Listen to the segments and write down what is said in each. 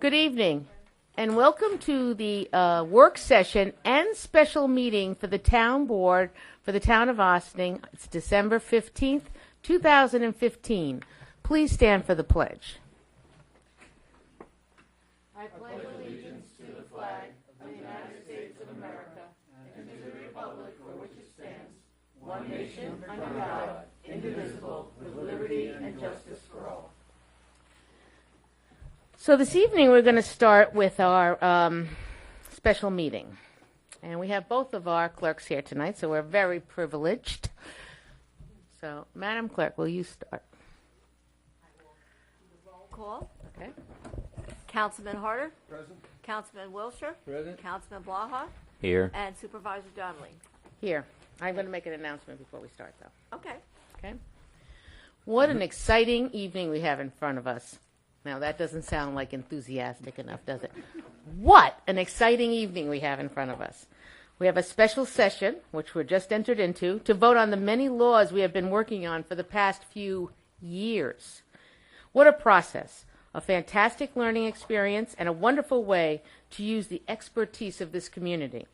Good evening, and welcome to the work session and special meeting for the Town Board for the Town of Ossining. It's December 15th, 2015. Please stand for the pledge. I pledge allegiance to the flag of the United States of America and to the republic for which it stands, one nation under God, indivisible, with liberty and justice for all. So this evening we're going to start with our special meeting. And we have both of our clerks here tonight, so we're very privileged. So, Madam Clerk, will you start? Roll call. Okay. Councilman Harder. Present. Councilman Wilshire. Present. Councilman Blaha. Here. And Supervisor Donnelly. Here. I'm going to make an announcement before we start, though. Okay. Okay? What an exciting evening we have in front of us. Now, that doesn't sound like enthusiastic enough, does it? What an exciting evening we have in front of us. We have a special session, which we're just entered into, to vote on the many laws we have been working on for the past few years. What a process, a fantastic learning experience, and a wonderful way to use the expertise of this community.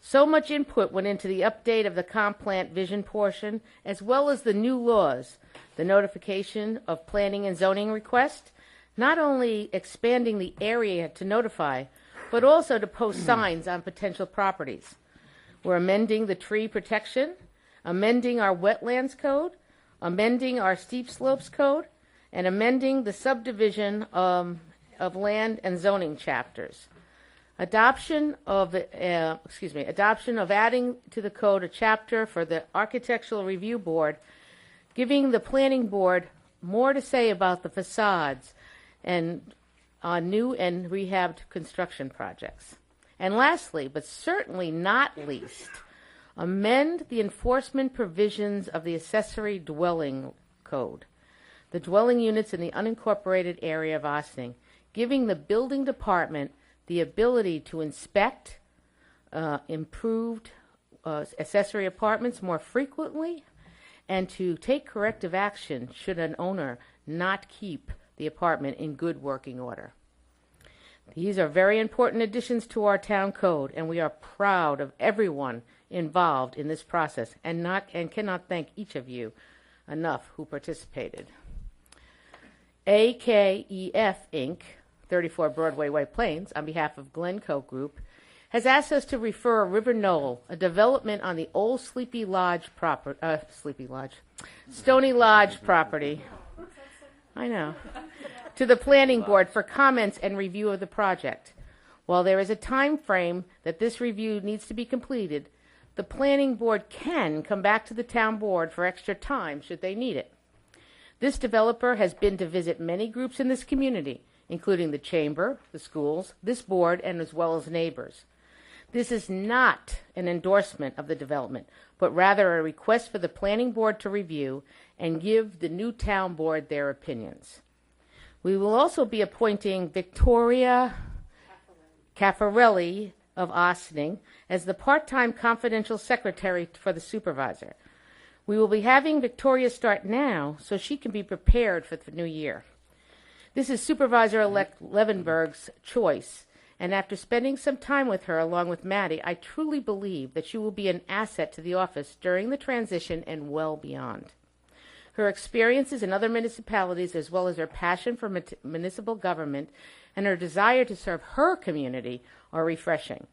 So much input went into the update of the comp plant vision portion, as well as the new laws, the notification of planning and zoning request, not only expanding the area to notify, but also to post signs on potential properties. We're amending the tree protection, amending our wetlands code, amending our steep slopes code, and amending the subdivision of land and zoning chapters. Adoption of adding to the code a chapter for the Architectural Review Board, giving the Planning Board more to say about the facades and on new and rehabbed construction projects. And lastly, but certainly not least, amend the enforcement provisions of the accessory dwelling code, the dwelling units in the unincorporated area of Ossining, giving the building department the ability to inspect improved accessory apartments more frequently and to take corrective action should an owner not keep the apartment in good working order. These are very important additions to our town code, and we are proud of everyone involved in this process and cannot thank each of you enough who participated. AKEF Inc., 34 Broadway White Plains, on behalf of Glencoe Group, has asked us to refer River Knoll, a development on the old Stony Lodge property, I know, to the Planning Board for comments and review of the project. While there is a time frame that this review needs to be completed, the Planning Board can come back to the Town Board for extra time should they need it. This developer has been to visit many groups in this community, including the Chamber, the schools, this board, and as well as neighbors. This is not an endorsement of the development, but rather a request for the Planning Board to review and give the new Town Board their opinions. We will also be appointing Victoria Caffarelli of Ossining as the part-time confidential secretary for the supervisor. We will be having Victoria start now so she can be prepared for the new year. This is Supervisor-elect Levenberg's choice, and after spending some time with her along with Maddie, I truly believe that she will be an asset to the office during the transition and well beyond. Her experiences in other municipalities, as well as her passion for municipal government and her desire to serve her community, are refreshing.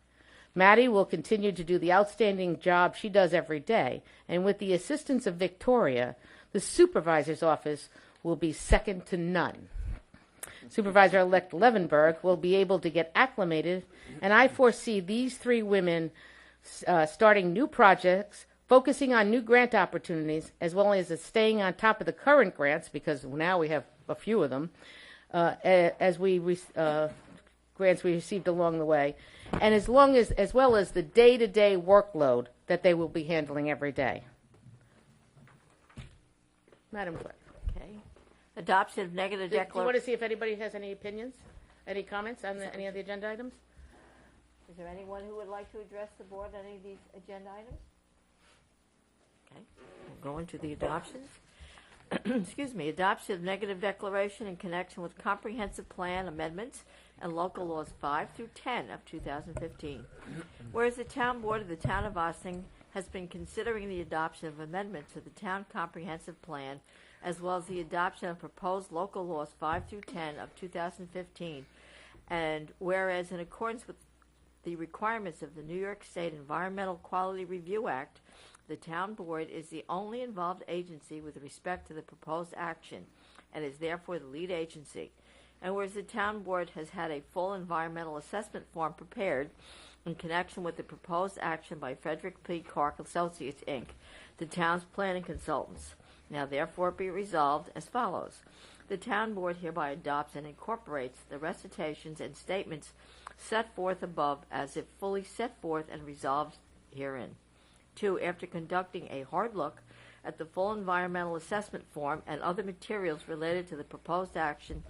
Maddie will continue to do the outstanding job she does every day, and with the assistance of Victoria, the supervisor's office will be second to none. Supervisor-elect Levenberg will be able to get acclimated, and I foresee these three women starting new projects, focusing on new grant opportunities, as well as staying on top of the current grants, because now we have a few of them, grants we received along the way, and as well as the day-to-day workload that they will be handling every day. Madam Clerk. Okay. Adoption of negative Do you want declaration. to see if anybody has any opinions, any comments on any of the agenda items? Is there anyone who would like to address the board on any of these agenda items? Okay. We'll go into the adoptions. Excuse me. Adoption of negative declaration in connection with comprehensive plan amendments and local laws 5 through 10 of 2015. Whereas the Town Board of the Town of Ossining has been considering the adoption of amendments to the Town Comprehensive Plan, as well as the adoption of proposed local laws 5 through 10 of 2015, and whereas in accordance with the requirements of the New York State Environmental Quality Review Act, the Town Board is the only involved agency with respect to the proposed action and is therefore the lead agency. And whereas the Town Board has had a full environmental assessment form prepared in connection with the proposed action by Frederick P. Clark Associates, Inc., the town's planning consultants. Now therefore be resolved as follows. The Town Board hereby adopts and incorporates the recitations and statements set forth above as if fully set forth and resolved herein. 2. After conducting a hard look at the full environmental assessment form and other materials related to the proposed action,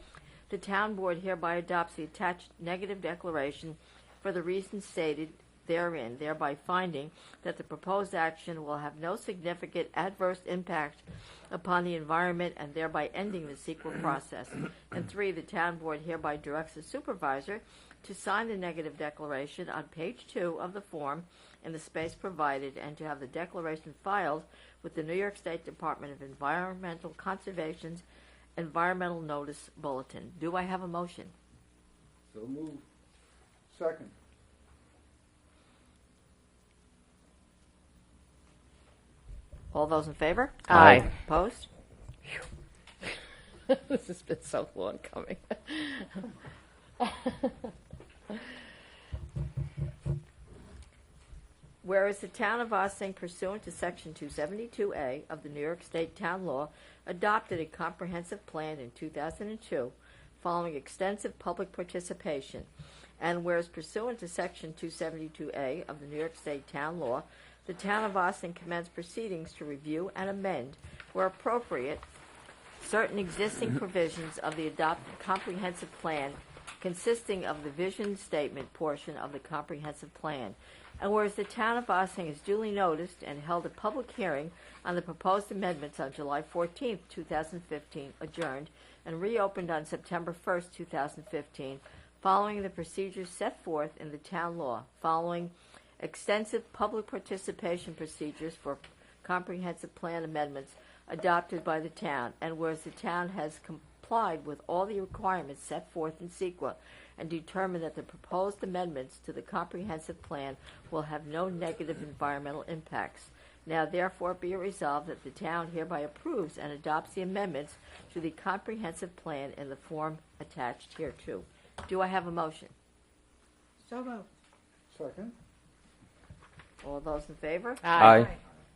the Town Board hereby adopts the attached negative declaration for the reasons stated therein, thereby finding that the proposed action will have no significant adverse impact upon the environment and thereby ending the CEQA process. And 3, the Town Board hereby directs the supervisor to sign the negative declaration on page 2 of the form in the space provided and to have the declaration filed with the New York State Department of Environmental Conservation's Environmental Notice Bulletin. Do I have a motion? So moved. Second. All those in favor? Aye. Opposed? This has been so long coming. Whereas the Town of Ossining, pursuant to Section 272A of the New York State Town Law, adopted a comprehensive plan in 2002 following extensive public participation, and whereas pursuant to Section 272A of the New York State Town Law, the Town of Ossining commenced proceedings to review and amend, where appropriate, certain existing provisions of the adopted comprehensive plan consisting of the vision statement portion of the comprehensive plan. And whereas the Town of Ossining has duly noticed and held a public hearing on the proposed amendments on July 14, 2015, adjourned, and reopened on September 1, 2015, following the procedures set forth in the town law, following extensive public participation procedures for comprehensive plan amendments adopted by the town, and whereas the town has complied with all the requirements set forth in CEQA and determined that the proposed amendments to the comprehensive plan will have no negative environmental impacts. Now therefore be it resolved that the town hereby approves and adopts the amendments to the comprehensive plan in the form attached hereto. Do I have a motion? So moved. Second. All those in favor? Aye.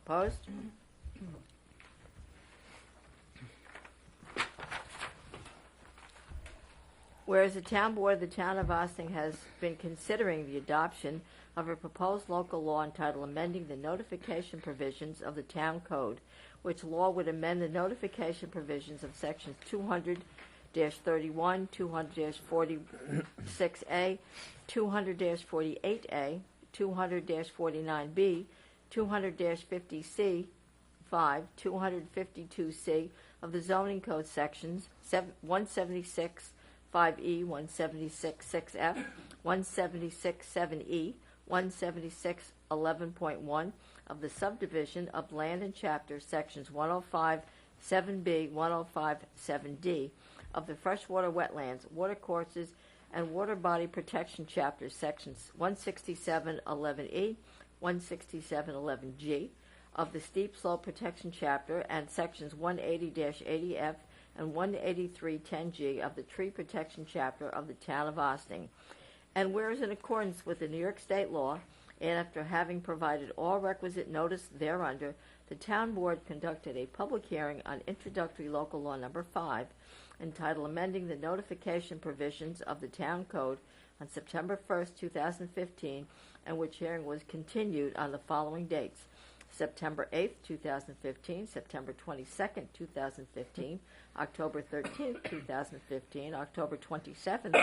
Opposed? Whereas the Town Board of the Town of Ossining has been considering the adoption of a proposed local law entitled Amending the Notification Provisions of the Town Code, which law would amend the notification provisions of sections 200-31, 200-46A, 200-48A, 200-49B, 200-50C, 5, 252C of the Zoning Code sections 176 5E, 176 6F, 176 7E, 176 11.1 of the subdivision of land and chapter sections 105 7B, 105 7D of the freshwater wetlands, watercourses, and water body protection chapters sections 167 11E, 167 11G of the steep slope protection chapter and sections 180-80F and 183-10G of the tree protection chapter of the Town of Ossining. And whereas in accordance with the New York State law, and after having provided all requisite notice thereunder, the Town Board conducted a public hearing on introductory local law number 5, entitled Amending the Notification Provisions of the Town Code on September 1, 2015, and which hearing was continued on the following dates: September 8, 2015, September 22, 2015, October 13, 2015, October 27,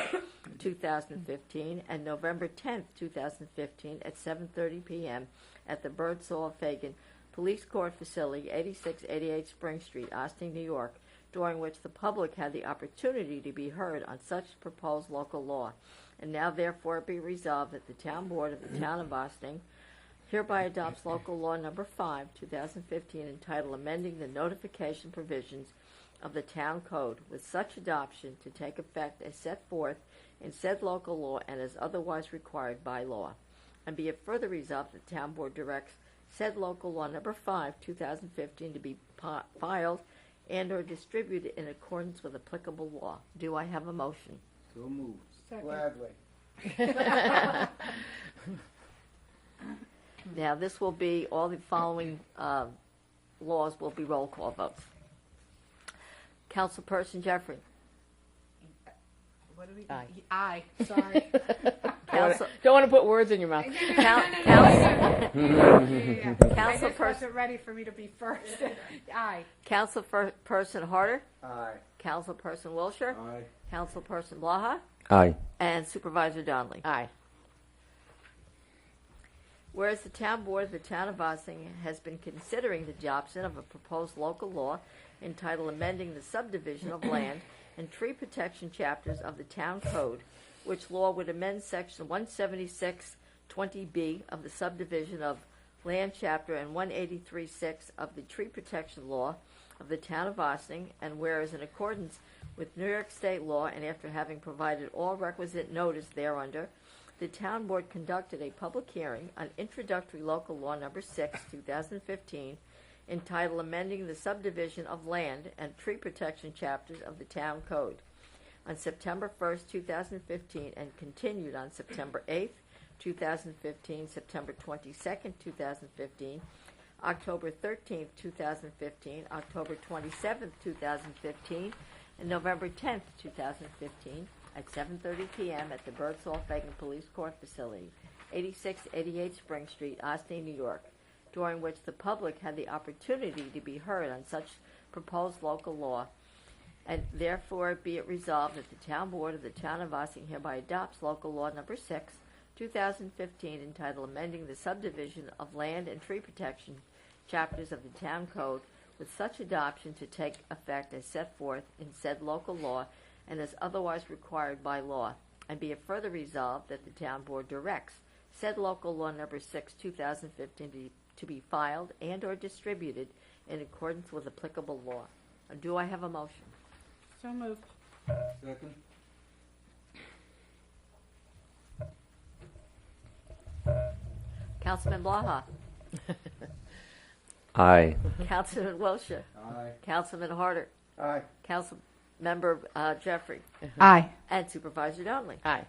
2015, and November 10, 2015 at 7:30 p.m. at the Birdsall Fagan Police Court Facility, 8688 Spring Street, Ossining, New York. during which the public had the opportunity to be heard on such proposed local law. And now therefore be resolved that the Town Board of the Town of Boston hereby adopts local law number 5, 2015, entitled Amending the Notification Provisions of the Town Code, with such adoption to take effect as set forth in said local law and as otherwise required by law. And be it further resolved that the Town Board directs said local law number 5, 2015, to be filed and or distributed in accordance with applicable law. Do I have a motion? So moved. Second. Gladly. Now, this will be, all the following laws will be roll call votes. Councilperson Jeffrey. What do we? Aye. Aye. Sorry. Council, Don't want to put words in your mouth. I just Councilperson wasn't ready for me to be first. Aye. Councilperson Harder, Aye. Councilperson Wilshire, Aye. Councilperson Blaha, Aye. and Supervisor Donnelly. Aye. Whereas the Town Board of the Town of Ossing has been considering the adoption of a proposed local law entitled Amending the Subdivision of Land and Tree Protection Chapters of the Town Code, which law would amend Section 176-20B of the Subdivision of Land Chapter and 183-6 of the Tree Protection Law of the Town of Ossing, and whereas in accordance with New York State law and after having provided all requisite notice thereunder, the Town Board conducted a public hearing on introductory local law number 6, 2015, entitled Amending the Subdivision of Land and Tree Protection Chapters of the Town Code on September 1st, 2015, and continued on September 8th, 2015, September 22nd, 2015, October 13th, 2015, October 27th, 2015, and November 10th, 2015, at 7:30 p.m. at the Birdsall-Fagan Police Court Facility, 8688 Spring Street, Austin, New York, during which the public had the opportunity to be heard on such proposed local law, and therefore be it resolved that the Town Board of the Town of Ossing hereby adopts local law number 6, 2015, entitled Amending the Subdivision of Land and Tree Protection Chapters of the Town Code, with such adoption to take effect as set forth in said local law and as otherwise required by law. And be it further resolved that the Town Board directs said local law number 6, 2015, to be filed and or distributed in accordance with applicable law. Do I have a motion? So moved. Second. Councilman Blaha, Aye. Councilman Wilshire, Aye. Councilman Harder, Aye. Councilmember Jeffrey, Aye. and Supervisor Donnelly. Aye.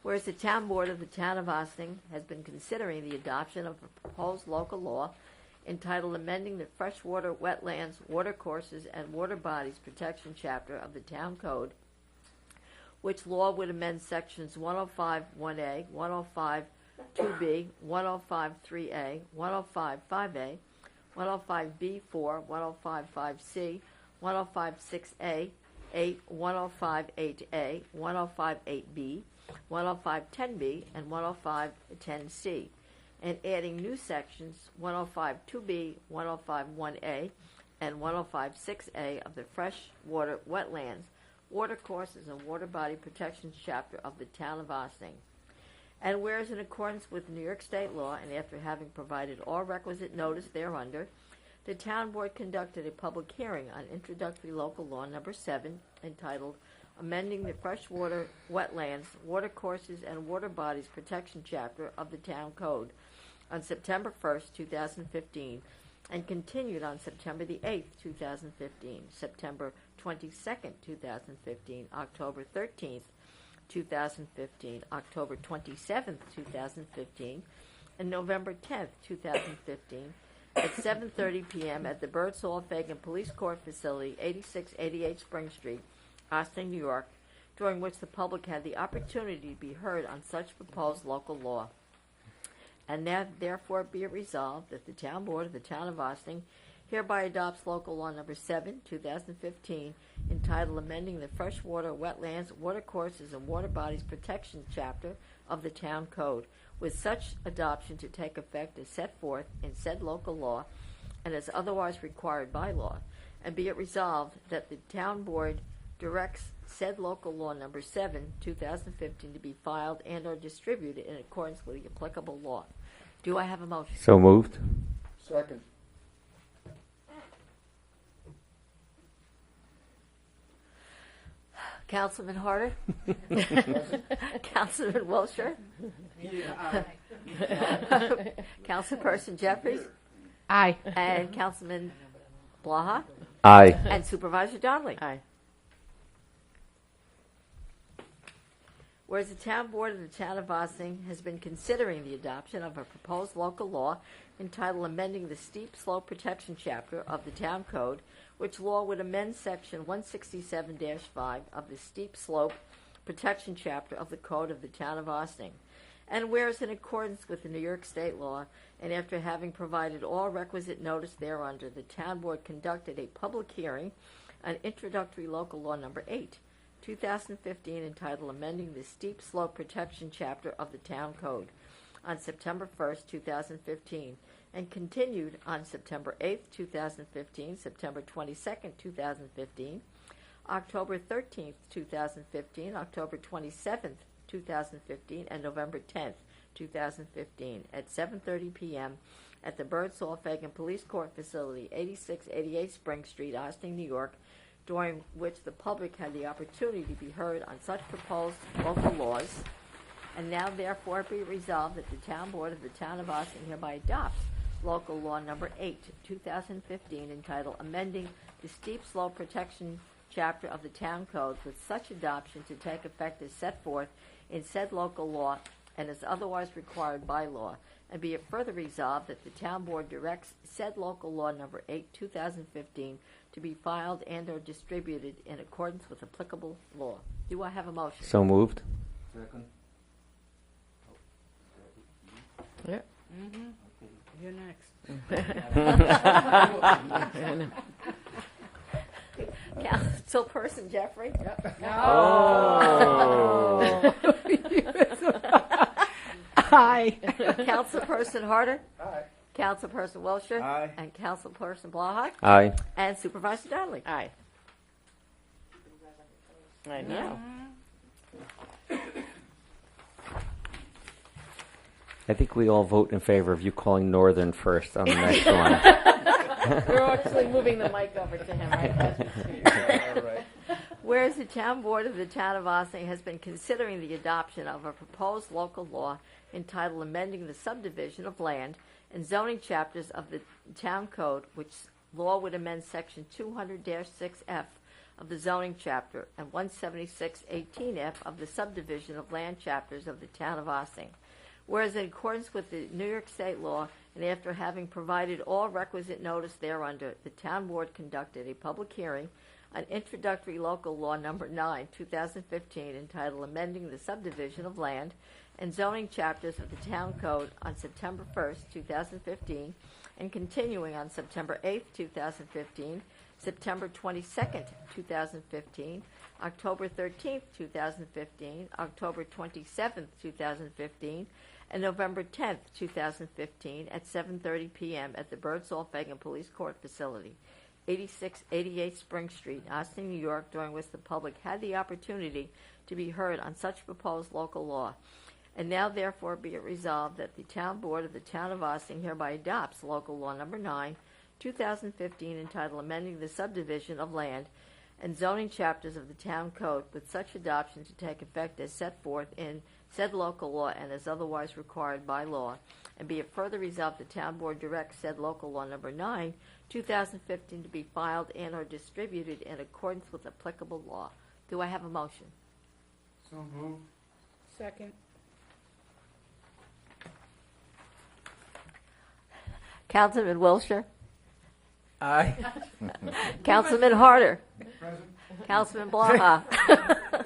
Whereas the Town Board of the Town of Ossing has been considering the adoption of a proposed local law entitled Amending the Freshwater Wetlands, Watercourses, and Water Bodies Protection Chapter of the Town Code, which law would amend Sections 105-1A, 105-2B, 105-3A, 105-5A, 105-B4, 105-5C, 105-6A, 105-8A, 105-8B, 105-10B, and 105-10C, and adding new sections 105-2B, 105-1A, and 105-6A of the Freshwater Wetlands, Watercourses, and Water Body Protection Chapter of the Town of Ossing. And whereas in accordance with New York State law and after having provided all requisite notice thereunder, the Town Board conducted a public hearing on introductory local law number 7 entitled Amending the Freshwater Wetlands, Watercourses, and Water Bodies Protection Chapter of the Town Code on September 1st, 2015, and continued on September the 8th, 2015, September 22nd, 2015, October 13th, 2015, October 27th, 2015, and November 10th, 2015, at 7:30 p.m. at the Birdsall-Fagan Police Court Facility, 8688 Spring Street, Austin, New York, during which the public had the opportunity to be heard on such proposed local law. And that therefore be it resolved that the Town Board of the Town of Ossing hereby adopts local law number 7, 2015, entitled Amending the Freshwater, Wetlands, Watercourses, and Water Bodies Protection Chapter of the Town Code, with such adoption to take effect as set forth in said local law and as otherwise required by law. And be it resolved that the Town Board directs said local law number 7, 2015, to be filed and or distributed in accordance with the applicable law. Do I have a motion? So moved. Second. Councilman Harder? Councilman Wilshire? Councilperson Jeffries? Aye. And Councilman Blaha? Aye. And Supervisor Donnelly? Aye. Whereas the Town Board of the Town of Ossining has been considering the adoption of a proposed local law entitled Amending the Steep Slope Protection Chapter of the Town Code, which law would amend Section 167-5 of the Steep Slope Protection Chapter of the Code of the Town of Ossining. And whereas in accordance with the New York State law, and after having provided all requisite notice thereunder, the Town Board conducted a public hearing on introductory local law number 8, 2015, entitled Amending the Steep Slope Protection Chapter of the Town Code on September 1st, 2015, and continued on September 8th, 2015, September 22nd, 2015, October 13th, 2015, October 27th, 2015, and November 10th, 2015, at 7:30 p.m. at the Birdsall Fagan Police Court Facility, 8688 Spring Street, Ossining, New York, during which the public had the opportunity to be heard on such proposed local laws. And now therefore be resolved that the Town Board of the Town of Ossining hereby adopts local law number 8, 2015, entitled Amending the Steep Slope Protection Chapter of the Town Code, with such adoption to take effect as set forth in said local law and as otherwise required by law. And be it further resolved that the Town Board directs said local law number 8, 2015, to be filed and or distributed in accordance with applicable law. Do I have a motion? So moved. Second. Yeah. You're next. Councilperson Jeffrey? Oh. Aye. Councilperson Harder? Aye. Councilperson Wilshire? Aye. And Councilperson Blaha? Aye. And Supervisor Donnelly? Aye. I know. I think we all vote in favor of you calling Northern first on the next one. We're actually moving the mic over to him, right? All right. Whereas the Town Board of the Town of Ossining has been considering the adoption of a proposed local law entitled Amending the Subdivision of Land and Zoning Chapters of the Town Code, which law would amend Section 200-6F of the Zoning Chapter and 176-18F of the Subdivision of Land Chapters of the Town of Ossining. Whereas in accordance with the New York State law, and after having provided all requisite notice thereunder, the Town Board conducted a public hearing on introductory local law number 9, 2015, entitled Amending the Subdivision of Land and Zoning Chapters of the Town Code on September 1st, 2015, and continuing on September 8th, 2015, September 22nd, 2015, October 13th, 2015, October 27th, 2015, and November 10th, 2015, at 7:30 p.m. at the Birdsall Fagan Police Court Facility, 8688 Spring Street, Ossining, New York, during which the public had the opportunity to be heard on such proposed local law. And now therefore be it resolved that the Town Board of the Town of Ossining hereby adopts local law number 9, 2015, entitled Amending the Subdivision of Land and Zoning Chapters of the Town Code, with such adoption to take effect as set forth in said local law and as otherwise required by law. And be it further resolved, the Town Board directs said local law number 9, 2015, to be filed and or distributed in accordance with applicable law. Do I have a motion? So moved. Second. Councilman Wilshire? Aye. Councilman Harder? Present. Councilman Blaha?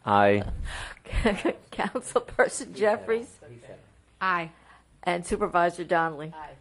Aye. Councilperson Jeffries? Aye. And Supervisor Donnelly? Aye.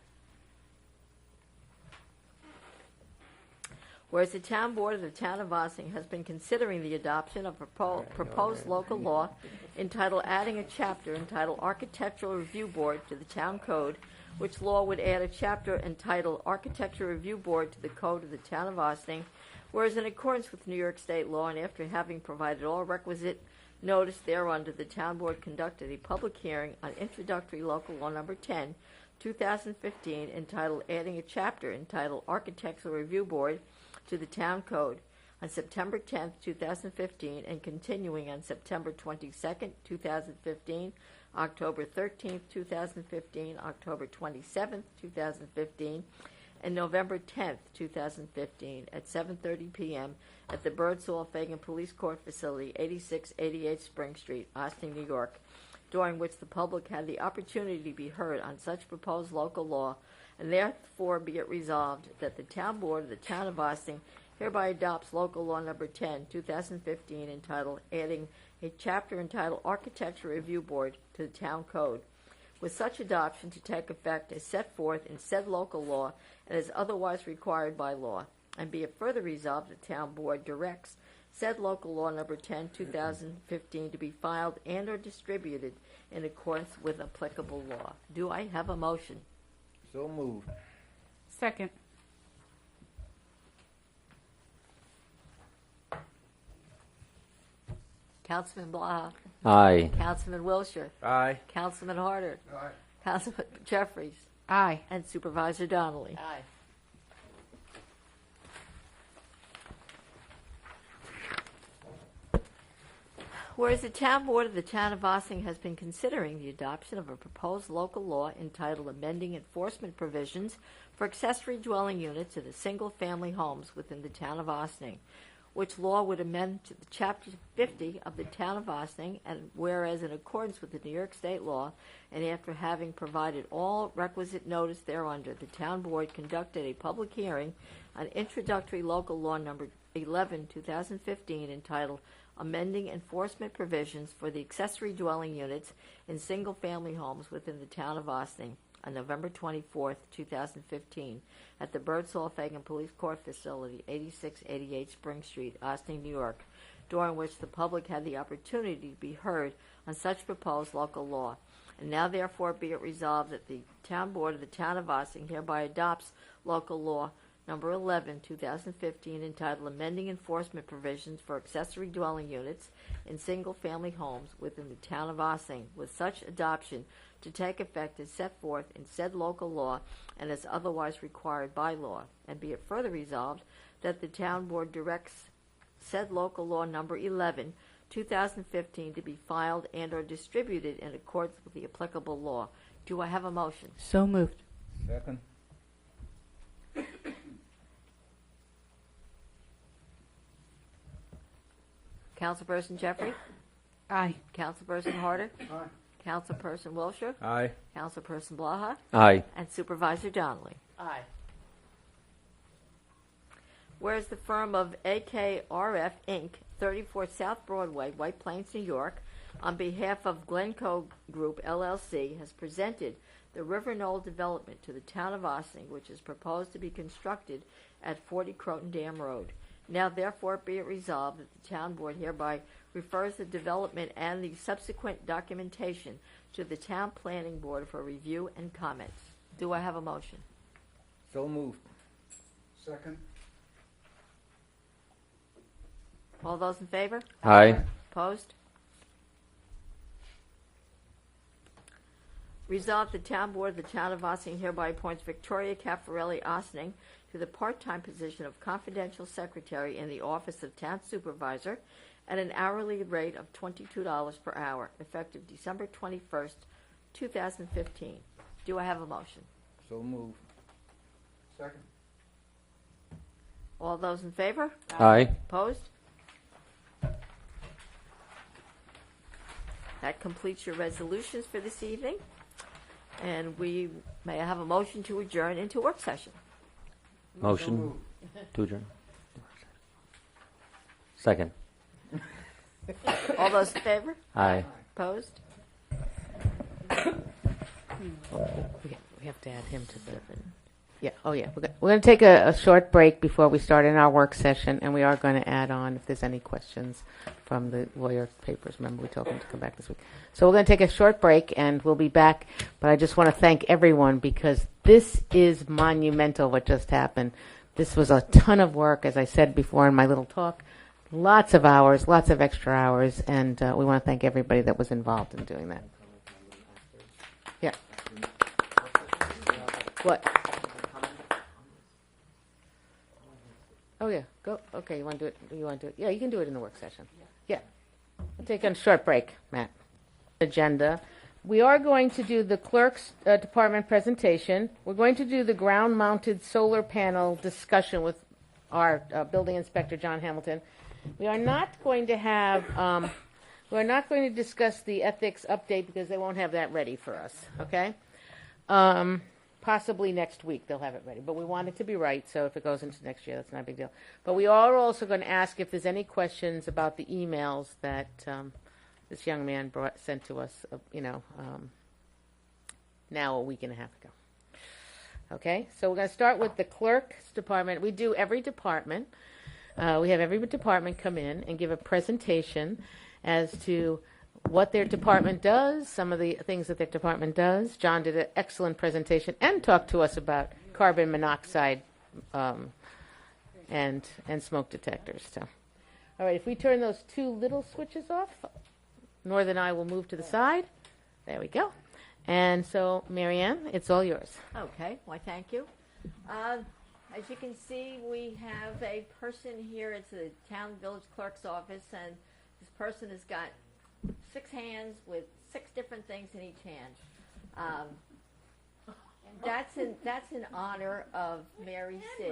Whereas the town board of the town of Ossining has been considering the adoption of proposed local law entitled adding a chapter entitled Architectural Review Board to the town code, which law would add a chapter entitled Architectural Review Board to the code of the town of Ossining, whereas in accordance with New York State law and after having provided all requisite notice thereunder, the town board conducted a public hearing on introductory local law number 10, 2015, entitled adding a chapter entitled Architectural Review Board to the town code on September 10, 2015, and continuing on September 22, 2015, October 13, 2015, October 27, 2015, and November 10, 2015, at 7:30 p.m. at the Birdsall Fagan Police Court Facility, 8688 Spring Street, Austin, New York, during which the public had the opportunity to be heard on such proposed local law, and therefore be it resolved that the town board of the town of Austin hereby adopts local law number 10, 2015, entitled adding a chapter entitled Architecture Review Board to the town code, with such adoption to take effect as set forth in said local law and as otherwise required by law. And be it further resolved, the town board directs said local law number 10, 2015 to be filed and or distributed in accordance with applicable law. Do I have a motion? So moved. Second. Councilman Blaha, Aye. Councilman Wilshire, Aye. Councilman Harder, Aye. Councilman Jeffries, Aye. and Supervisor Donnelly. Aye. Whereas the town board of the town of Ossining has been considering the adoption of a proposed local law entitled amending enforcement provisions for accessory dwelling units in the single-family homes within the town of Ossining, which law would amend to the Chapter 50 of the town of Ossining, and whereas in accordance with the New York State law, and after having provided all requisite notice thereunder, the town board conducted a public hearing on introductory local law number 11, 2015, entitled amending enforcement provisions for the accessory dwelling units in single-family homes within the town of Ossining on November 24, 2015, at the Birdsall Fagan Police Court Facility, 8688 Spring Street, Ossining, New York, during which the public had the opportunity to be heard on such proposed local law. And now therefore be it resolved that the town board of the town of Ossining hereby adopts local law number 11, 2015, entitled amending enforcement provisions for accessory dwelling units in single-family homes within the town of Ossining, with such adoption to take effect as set forth in said local law and as otherwise required by law. And be it further resolved that the town board directs said local law number 11, 2015, to be filed and or distributed in accordance with the applicable law. Do I have a motion? So moved. Second. Councilperson Jeffrey? Aye. Councilperson Harder? Aye. Councilperson Wilshire? Aye. Councilperson Blaha? Aye. And Supervisor Donnelly. Aye. Whereas the firm of AKRF, Inc., 34 South Broadway, White Plains, New York, on behalf of Glencoe Group, LLC, has presented the River Knoll development to the town of Ossining, which is proposed to be constructed at 40 Croton Dam Road. Now therefore be it resolved that the town board hereby refers the development and the subsequent documentation to the town planning board for review and comments. Do I have a motion? So moved. Second. All those in favor? Aye. Opposed? Resolved, the town board of the town of Ossining hereby appoints Victoria Caffarelli Ossining to the part-time position of confidential secretary in the office of town supervisor at an hourly rate of $22 per hour, effective December 21st, 2015. Do I have a motion? So moved. Second. All those in favor? Aye. Opposed? That completes your resolutions for this evening. And we may have a motion to adjourn into work session. Motion to adjourn. Second. All those in favor? Aye. Opposed? We have to add him to the Yeah, oh yeah. We're going to take a short break before we start in our work session, and we are going to add on if there's any questions from the lawyer papers. Remember, we told them to come back this week. So we're going to take a short break, and we'll be back. But I just want to thank everyone because this is monumental what just happened. This was a ton of work, as I said before in my little talk. Lots of hours, lots of extra hours, and we want to thank everybody that was involved in doing that. Yeah. What? Oh yeah, go. Okay, you want to do it? You want to do it? Yeah, you can do it in the work session. Yeah. We'll take a short break, Matt. Agenda. We are going to do the clerk's department presentation. We're going to do the ground-mounted solar panel discussion with our building inspector, John Hamilton. We are not going to have. We're not going to discuss the ethics update because they won't have that ready for us. Okay. Possibly next week they'll have it ready, but we want it to be right, so if it goes into next year, that's not a big deal. But we are also going to ask if there's any questions about the emails that this young man sent to us, now a week and a half ago. Okay, so we're going to start with the clerk's department. We do every department. We have every department come in and give a presentation as to what their department does, some of the things that their department does. John did an excellent presentation and talked to us about carbon monoxide and smoke detectors. So, all right, if we turn those two little switches off, North and I will move to the side. There we go. And so, Marianne, it's all yours. Okay, why thank you. As you can see, we have a person here. It's the town village clerk's office, and this person has got 6 hands with 6 different things in each hand. That's in honor of Mary C.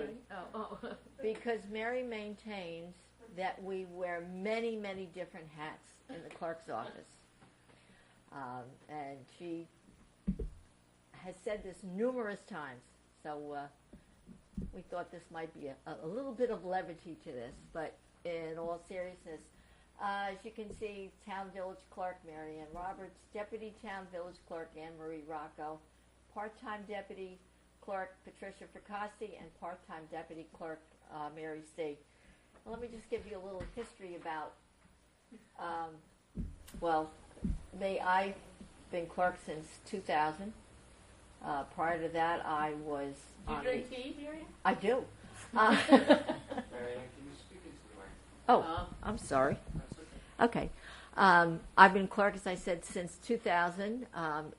Because Mary maintains that we wear many, many different hats in the clerk's office. And she has said this numerous times. So we thought this might be a little bit of levity to this, but in all seriousness, as you can see, Town Village Clerk Mary Ann Roberts, Deputy Town Village Clerk Anne Marie Rocco, Part-Time Deputy Clerk Patricia Fricassi, and Part-Time Deputy Clerk Mary C. Let me just give you a little history about, I've been clerk since 2000. Prior to that, I was Do you drink tea, Marianne? I do. Marianne, can you speak into the mic? Oh, I'm sorry. Okay. I've been clerk, as I said, since 2000.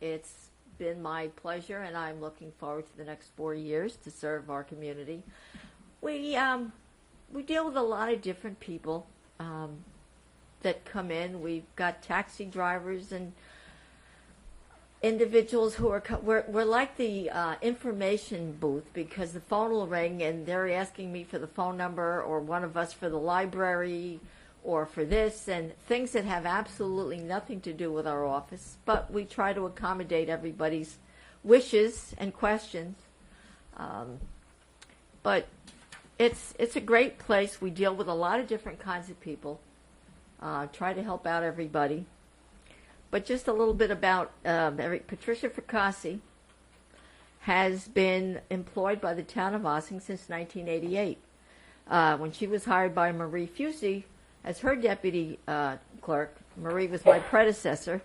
It's been my pleasure, and I'm looking forward to the next 4 years to serve our community. We deal with a lot of different people that come in. We've got taxi drivers and individuals who are we're like the information booth, because the phone will ring and they're asking me for the phone number, or one of us for the library, or for this, and things that have absolutely nothing to do with our office, but we try to accommodate everybody's wishes and questions. But it's a great place. We deal with a lot of different kinds of people, try to help out everybody. But just a little bit about Patricia Fricassi has been employed by the town of Ossing since 1988. When she was hired by Marie Fusey as her deputy clerk, Marie was my predecessor.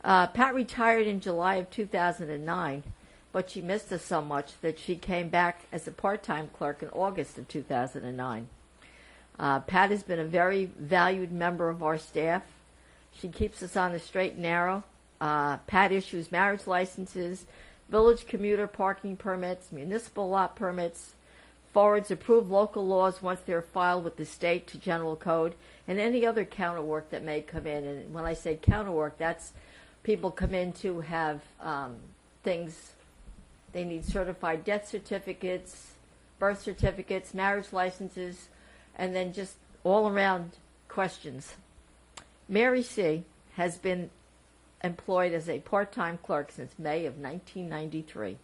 Pat retired in July of 2009, but she missed us so much that she came back as a part-time clerk in August of 2009. Pat has been a very valued member of our staff. She keeps us on the straight and narrow. Pat issues marriage licenses, village commuter parking permits, municipal lot permits, forwards approved local laws once they're filed with the state to general code, and any other counter work that may come in. And when I say counter work, that's people come in to have things. They need certified death certificates, birth certificates, marriage licenses, and then just all around questions. Mary C. has been employed as a part-time clerk since May of 1993,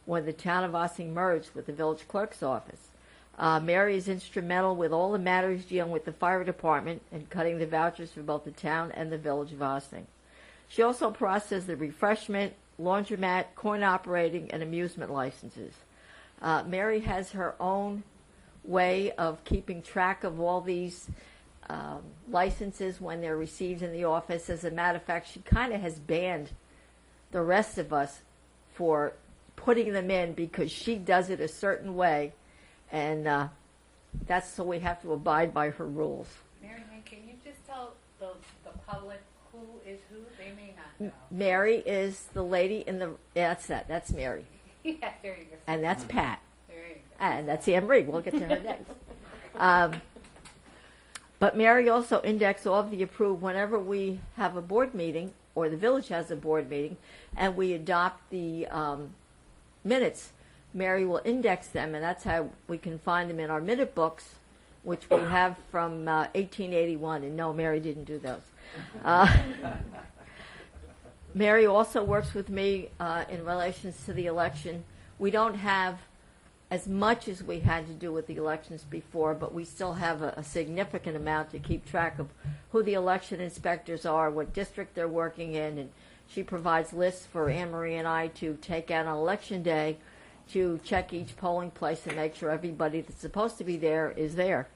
when the town of Ossing merged with the village clerk's office. Mary is instrumental with all the matters dealing with the fire department and cutting the vouchers for both the town and the village of Ossing. She also processes the refreshment, laundromat, coin operating, and amusement licenses. Mary has her own way of keeping track of all these licenses when they're received in the office. As a matter of fact, she kind of has banned the rest of us for putting them in because she does it a certain way, and that's so we have to abide by her rules. Mary Ann, can you just tell the public who is who? They may not know. Mary is the lady in the, yeah, that's Mary. Yeah, there you go. And that's Pat. There you go. And that's Anne Marie. We'll get to her next. But Mary also indexes all of the approved whenever we have a board meeting, or the village has a board meeting, and we adopt the minutes. Mary will index them, and that's how we can find them in our minute books, which we have from 1881. And no, Mary didn't do those. Mary also works with me in relations to the election. We don't have as much as we had to do with the elections before, but we still have a significant amount to keep track of who the election inspectors are, what district they're working in, and she provides lists for Anne Marie and I to take out on election day to check each polling place and make sure everybody that's supposed to be there is there.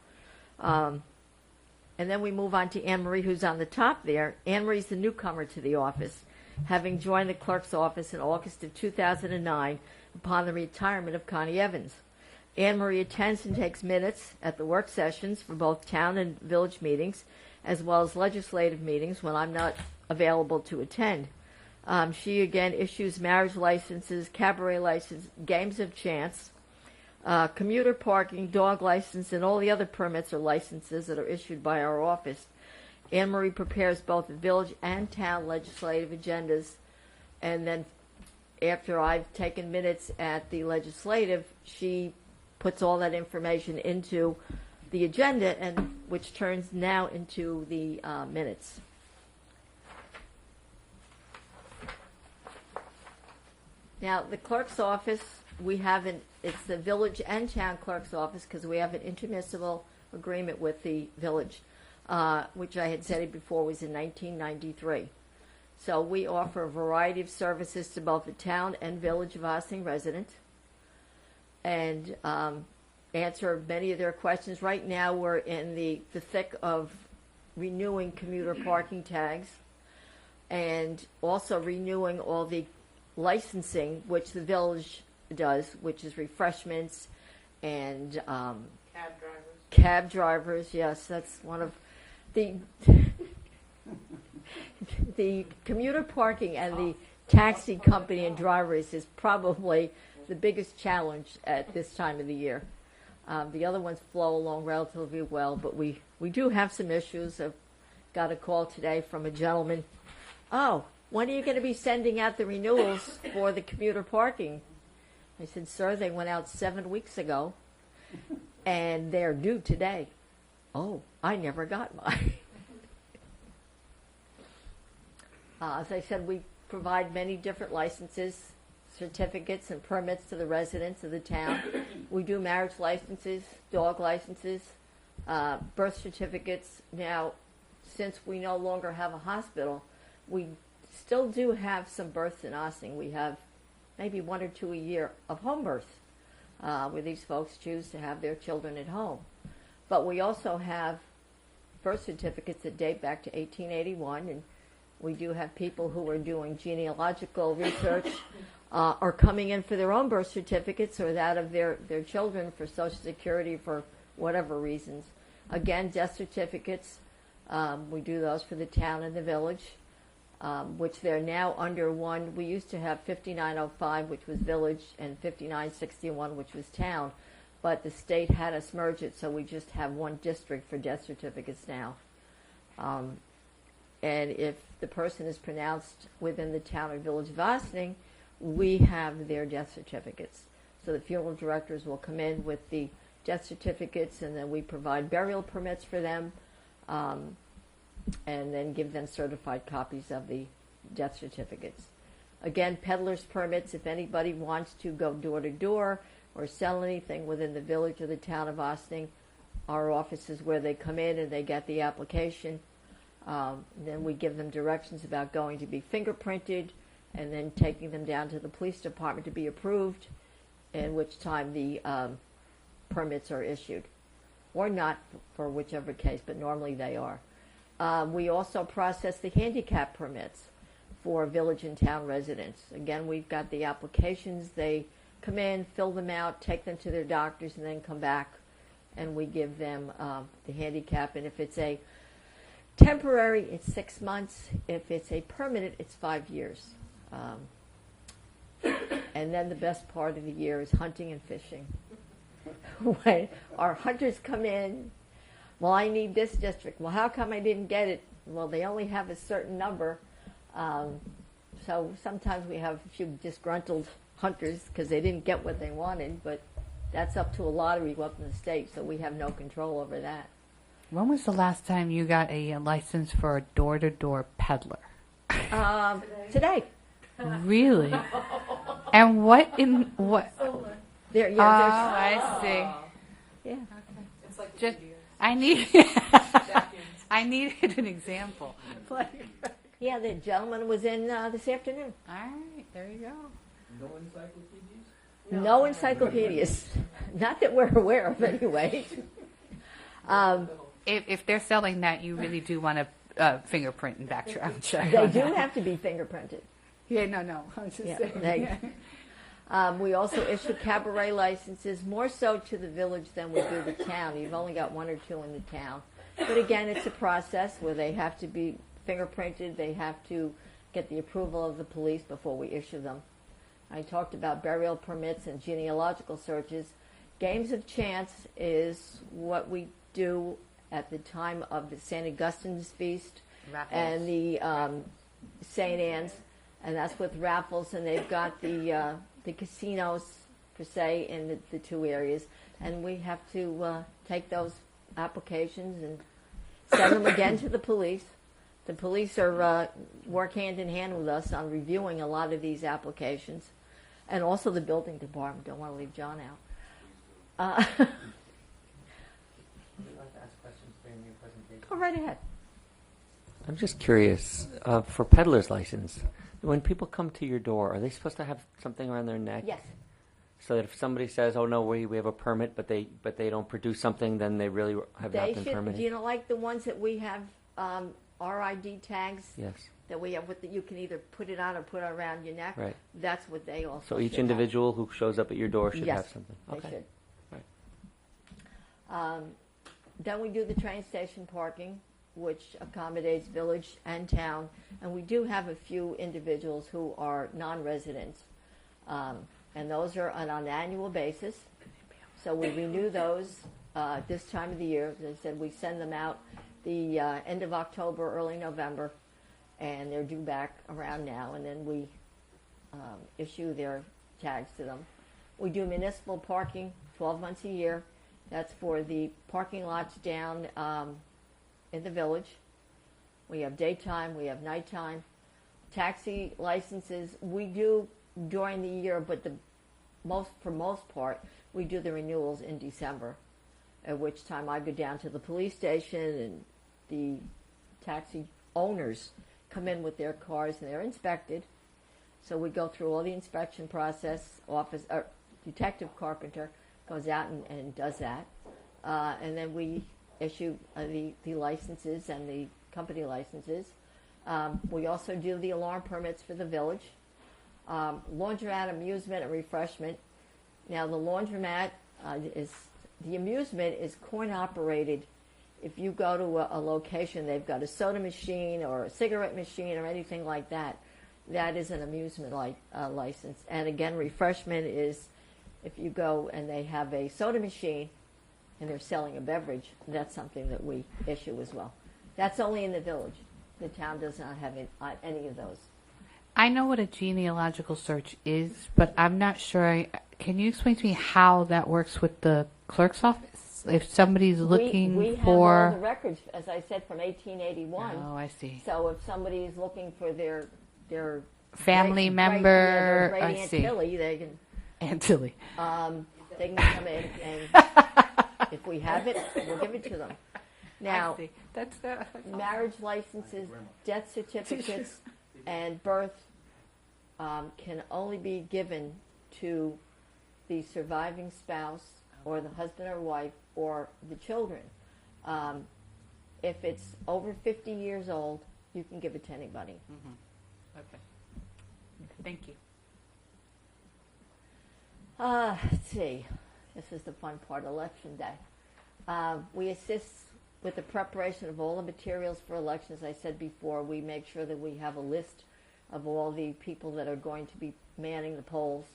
And then we move on to Anne Marie, who's on the top there. Anne Marie's the newcomer to the office, having joined the clerk's office in August of 2009 upon the retirement of Connie Evans. Anne Marie attends and takes minutes at the work sessions for both town and village meetings, as well as legislative meetings when I'm not available to attend. She again issues marriage licenses, cabaret licenses, games of chance, commuter parking, dog license, and all the other permits or licenses that are issued by our office. Anne Marie prepares both the village and town legislative agendas, and then after I've taken minutes at the legislative, she puts all that information into the agenda, and which turns now into the minutes. Now, the clerk's office, it's the village and town clerk's office because we have an intermunicipal agreement with the village, which I had said before was in 1993. So we offer a variety of services to both the town and village of Ossining residents and answer many of their questions. Right now we're in the thick of renewing commuter parking tags and also renewing all the licensing, which the village does, which is refreshments and cab drivers. Yes, that's one of the the commuter parking and the taxi company and drivers is probably the biggest challenge at this time of the year. The other ones flow along relatively well, but we do have some issues. I've got a call today from a gentleman. Oh, when are you going to be sending out the renewals for the commuter parking? I said, sir, they went out 7 weeks ago, and they're due today. Oh, I never got mine. As I said, we provide many different licenses, certificates, and permits to the residents of the town. We do marriage licenses, dog licenses, birth certificates. Now, since we no longer have a hospital, we still do have some births in Ossining. We have maybe 1 or 2 a year of home births, where these folks choose to have their children at home. But we also have birth certificates that date back to 1881, and we do have people who are doing genealogical research or coming in for their own birth certificates or that of their children for Social Security for whatever reasons. Again, death certificates, we do those for the town and the village, which they're now under one. We used to have 5905, which was village, and 5961, which was town, but the state had us merge it, so we just have one district for death certificates now. And if the person is pronounced within the town or village of Ossining, we have their death certificates. So the funeral directors will come in with the death certificates, and then we provide burial permits for them, and then give them certified copies of the death certificates. Again, peddler's permits, if anybody wants to go door to door or sell anything within the village or the town of Ossining, our office is where they come in and they get the application. Then we give them directions about going to be fingerprinted and then taking them down to the police department to be approved. in which time the permits are issued, or not for whichever case, but normally they are. We also process the handicap permits for village and town residents. Again, we've got the applications. They come in, fill them out, take them to their doctors, and then come back, and we give them the handicap. And if it's a temporary, it's 6 months. If it's a permanent, it's 5 years. And then the best part of the year is hunting and fishing. When our hunters come in, well, I need this district. Well, how come I didn't get it? Well, they only have a certain number. So sometimes we have a few disgruntled hunters because they didn't get what they wanted, but that's up to a lottery up in the state, so we have no control over that. When was the last time you got a license for a door-to-door peddler? Today. Really? And what? There, Oh, I see. yeah. Just, I need. I needed an example. Yeah, the gentleman was in this afternoon. All right, there you go. No encyclopedias? No encyclopedias. Not that we're aware of, anyway. If they're selling that, you really do want a fingerprint and background check. They on do that. have to be fingerprinted. Yeah, no. I was just Yeah, saying. we also issue cabaret licenses, more so to the village than we do the town. You've only got 1 or 2 in the town. But again, it's a process where they have to be fingerprinted. They have to get the approval of the police before we issue them. I talked about burial permits and genealogical searches. Games of chance is what we do at the time of the St. Augustine's feast and the St. Anne's, and that's with raffles, and they've got the casinos, per se, in the 2 areas, and we have to take those applications and send them again to the police. The police are work hand in hand with us on reviewing a lot of these applications, and also the building department. Don't want to leave John out. Would you like to ask questions during your presentation? Go right ahead. I'm just curious, for peddler's license, when people come to your door, are they supposed to have something around their neck? Yes. So that if somebody says, "Oh no, we have a permit," but they don't produce something, then they really have not They been should, permitted. you know, like the ones that we have RID tags Yes. that we have with you can either put it on or put it around your neck. Right. That's what they also So each should individual who shows up at your door should Yes, have something. have. Okay. They should. Right. Then we do the train station parking, which accommodates village and town, and we do have a few individuals who are non-residents, and those are on an annual basis. So we renew those this time of the year. As I said, we send them out the end of October, early November, and they're due back around now, and then we issue their tags to them. We do municipal parking 12 months a year. That's for the parking lots down in the village. We have daytime, we have nighttime. Taxi licenses, we do during the year, but for most part, we do the renewals in December, at which time I go down to the police station and the taxi owners come in with their cars and they're inspected. So we go through all the inspection process. Detective Carpenter goes out and does that. And then we issue the licenses and the company licenses. We also do the alarm permits for the village. Laundromat, amusement, and refreshment. Now the laundromat the amusement is coin operated. If you go to a location, they've got a soda machine or a cigarette machine or anything like that. That is an amusement license. And again, refreshment is if you go and they have a soda machine and they're selling a beverage, that's something that we issue as well. That's only in the village. The town does not have any of those. I know what a genealogical search is, but I'm not sure. Can you explain to me how that works with the clerk's office? If somebody's looking we have for... all the records, as I said, from 1881. Oh, I see. So if somebody is looking for their Family great- member, their great I Aunt see. Tilly, they can Aunt Tilly. they can come in and if we have it, we'll give it to them. Now, I see. That's the... marriage licenses, death certificates, and birth can only be given to the surviving spouse or the husband or wife or the children. If it's over 50 years old, you can give it to anybody. Okay. Thank you. Let's see. This is the fun part, Election Day. We assist with the preparation of all the materials for elections. As I said before, we make sure that we have a list of all the people that are going to be manning the polls.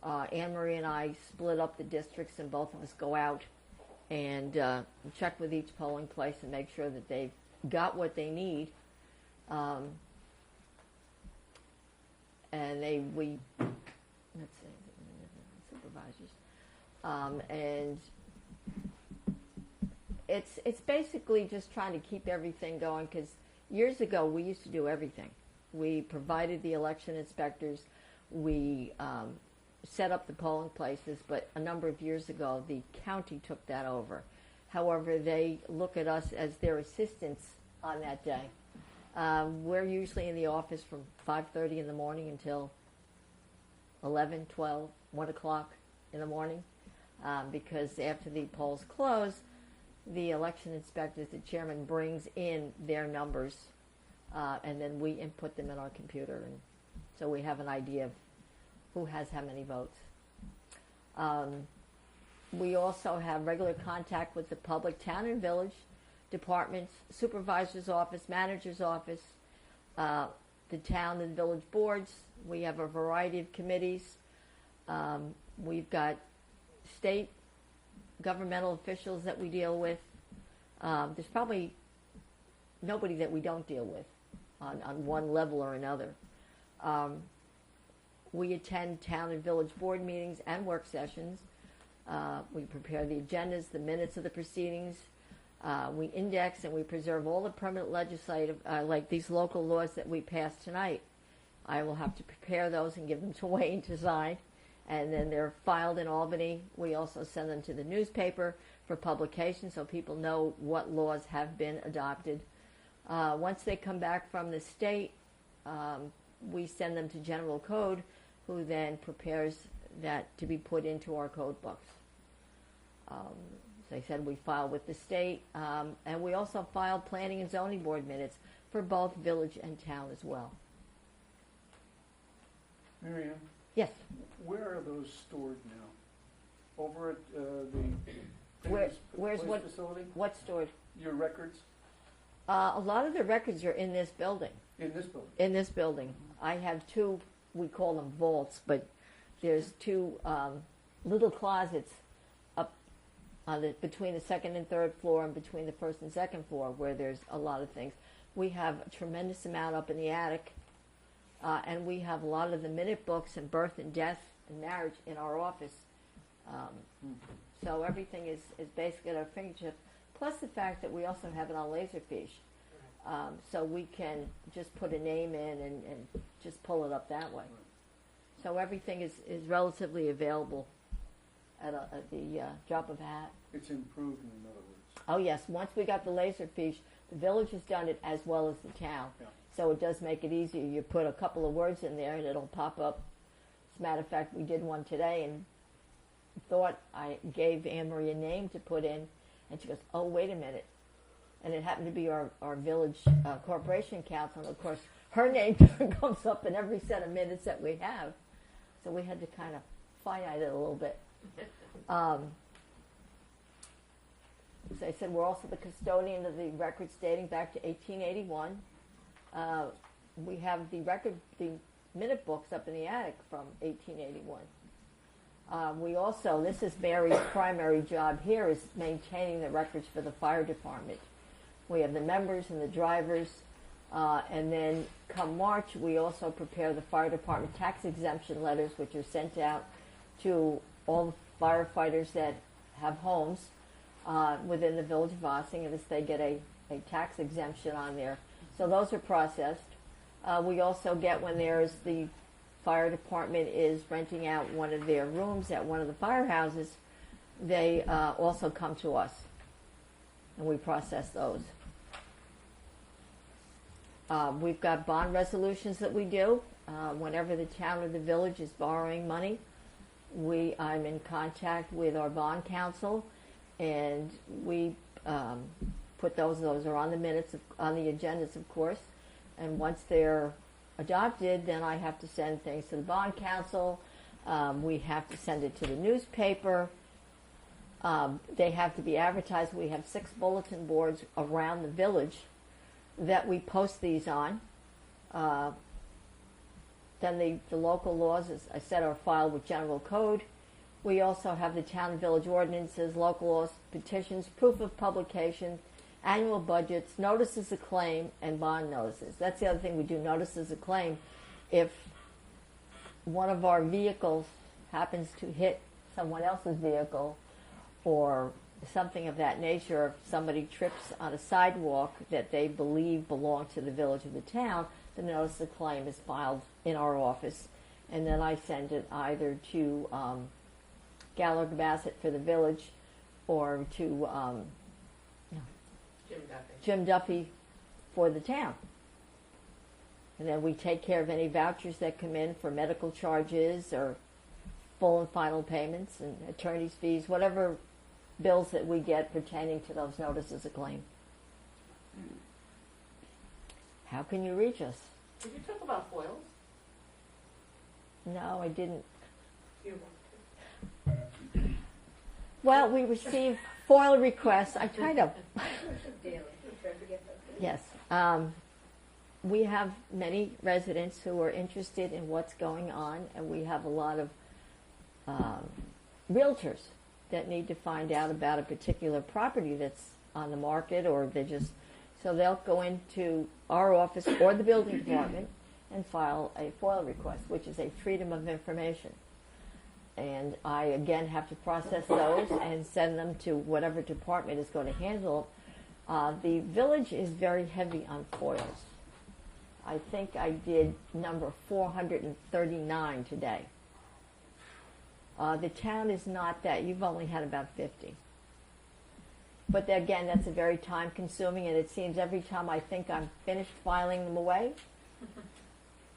Anne Marie and I split up the districts, and both of us go out and check with each polling place and make sure that they've got what they need. And let's see, supervisors. And it's basically just trying to keep everything going, because years ago we used to do everything. We provided the election inspectors. We set up the polling places, but a number of years ago the county took that over. However, they look at us as their assistants on that day. We're usually in the office from 5:30 in the morning until 11, 12, 1 o'clock in the morning, because after the polls close, the election inspectors, the chairman, brings in their numbers, and then we input them in our computer, and so we have an idea of who has how many votes. We also have regular contact with the public, town and village departments, supervisor's office, manager's office, the town and village boards. We have a variety of committees. We've got state governmental officials that we deal with. There's probably nobody that we don't deal with on one level or another. We attend town and village board meetings and work sessions. We prepare the agendas, the minutes of the proceedings. We index and we preserve all the permanent legislative, like these local laws that we passed tonight. I will have to prepare those and give them to Wayne to sign, and then they're filed in Albany. We also send them to the newspaper for publication so people know what laws have been adopted. Once they come back from the state, we send them to General Code, who then prepares that to be put into our code books. As I said, we file with the state, and we also file planning and zoning board minutes for both village and town as well. Miriam, Yes. where are those stored now? Over at the Where's police what? facility? What's stored? Your records A lot of the records are in this building. in this building? In this building. I have two, we call them vaults, but there's two little closets up on between the second and third floor and between the first and second floor where there's a lot of things. We have a tremendous amount up in the attic, and we have a lot of the minute books and birth and death and marriage in our office. So everything is basically at our fingertips, plus the fact that we also have it on Laserfiche. So we can just put a name in and just pull it up that way. So everything is relatively available at the drop of a hat. It's improved, in other words. Oh yes, once we got the Laserfiche, the village has done it as well as the town. Yeah. So it does make it easier. You put a couple of words in there and it'll pop up. As a matter of fact, we did one today and thought I gave Anne Marie a name to put in, and she goes, "Oh, wait a minute." And it happened to be our village corporation council, and of course her name comes up in every set of minutes that we have. So we had to kind of finite it a little bit. As I said, we're also the custodian of the records dating back to 1881. We have the minute books up in the attic from 1881. We also, this is Mary's primary job here, is maintaining the records for the fire department. We have the members and the drivers, and then come March, we also prepare the fire department tax exemption letters, which are sent out to all the firefighters that have homes within the village of Ossing, and they get a tax exemption on there. So those are processed. We also get, when there's the fire department is renting out one of their rooms at one of the firehouses, they also come to us, and we process those. We've got bond resolutions that we do whenever the town or the village is borrowing money. I'm in contact with our bond counsel, and we put those are on the minutes, on the agendas, of course. And once they're adopted, then I have to send things to the bond counsel. We have to send it to the newspaper. They have to be advertised. We have 6 bulletin boards around the village that we post these on. Then the local laws, as I said, are filed with general code. We also have the town and village ordinances, local laws, petitions, proof of publication, annual budgets, notices of claim, and bond notices. That's the other thing we do, notices of claim. If one of our vehicles happens to hit someone else's vehicle or something of that nature, if somebody trips on a sidewalk that they believe belonged to the village or the town, the notice of claim is filed in our office, and then I send it either to Gallagher Bassett for the village or to Jim Duffy for the town. And then we take care of any vouchers that come in for medical charges or full and final payments and attorney's fees, whatever bills that we get pertaining to those notices of claim. How can you reach us? Did you talk about foils? No, I didn't. Well, we receive FOIL requests. I try to. Yes. We have many residents who are interested in what's going on, and we have a lot of realtors that need to find out about a particular property that's on the market, or so they'll go into our office or the building department and file a FOIL request, which is a Freedom of Information. And I, again, have to process those and send them to whatever department is going to handle. The village is very heavy on FOILs. I think I did number 439 today. The town is not that. You've only had about 50. But again, that's a very time-consuming, and it seems every time I think I'm finished filing them away,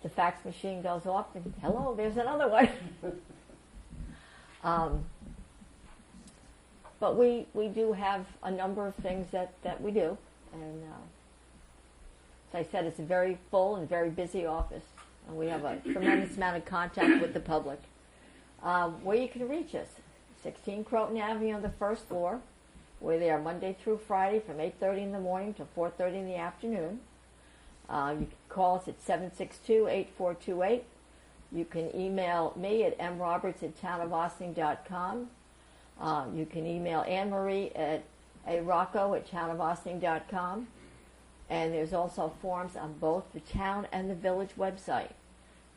the fax machine goes off, and hello, there's another one. But we do have a number of things that we do, and as I said, it's a very full and very busy office, and we have a tremendous amount of contact with the public. Where you can reach us, 16 Croton Avenue on the first floor. We're there Monday through Friday from 8:30 in the morning to 4:30 in the afternoon. You can call us at 762-8428. You can email me at mroberts@townofaustining.com. You can email Anne-Marie at arocco@townofaustining.com. And there's also forms on both the town and the village website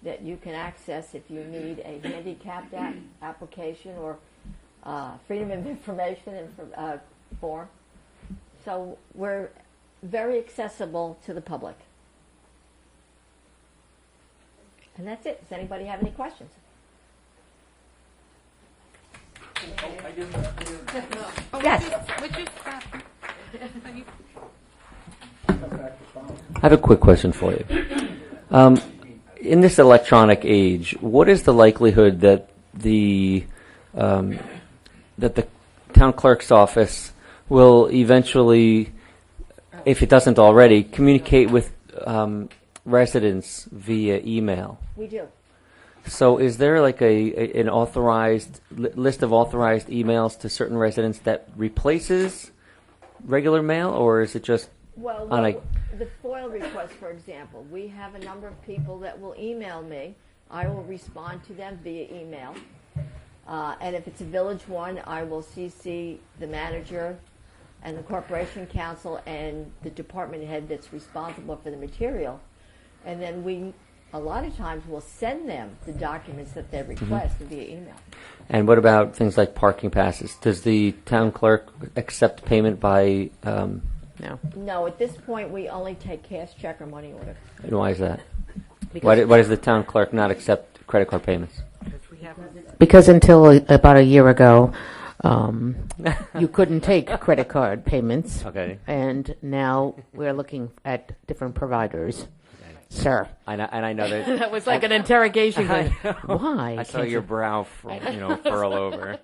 that you can access if you need a handicapped application or Freedom of Information form. So we're very accessible to the public. And that's it. Does anybody have any questions? I do. Yes. I have a quick question for you. In this electronic age, what is the likelihood that the town clerk's office will eventually, if it doesn't already, communicate with residents via email? We do. So is there like an authorized list of authorized emails to certain residents that replaces regular mail, or is it just Well, on the FOIL request, for example, we have a number of people that will email me. I will respond to them via email. And if it's a village one, I will CC the manager and the corporation council and the department head that's responsible for the material. And then we, a lot of times, will send them the documents that they request via email. And what about things like parking passes? Does the town clerk accept payment by? No. No, at this point, we only take cash, check, or money order. And why is that? Because, Why does the town clerk not accept credit card payments? because until about a year ago, you couldn't take credit card payments. Okay. And now we're looking at different providers Sir. And I know that. That was like an interrogation. Going, why? I saw can't your you-" brow, furl over.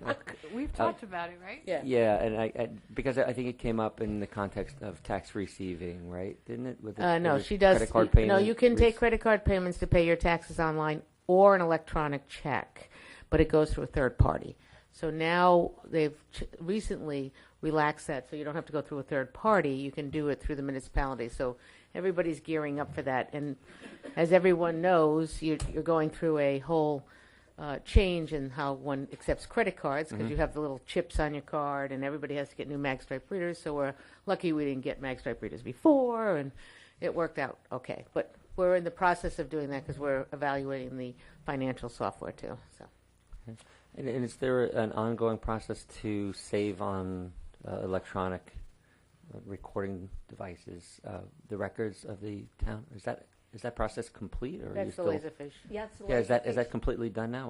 We've talked about it, right? Yeah. Yeah, and because I think it came up in the context of tax receiving, right? Didn't it? With No, with she does. Credit card No, payment you can take credit card payments to pay your taxes online or an electronic check, but it goes through a third party. So now they've recently relaxed that, so you don't have to go through a third party. You can do it through the municipality. So everybody's gearing up for that. And as everyone knows, you're going through a whole change in how one accepts credit cards, because you have the little chips on your card, and everybody has to get new MagStripe readers. So we're lucky we didn't get MagStripe readers before, and it worked out okay. But we're in the process of doing that because we're evaluating the financial software too. So. And is there an ongoing process to save on electronic recording devices the records of the town? Is that process complete, or are you That's the still? Laserfish. Yeah, it's the Yeah, is Laserfish. that completely done now?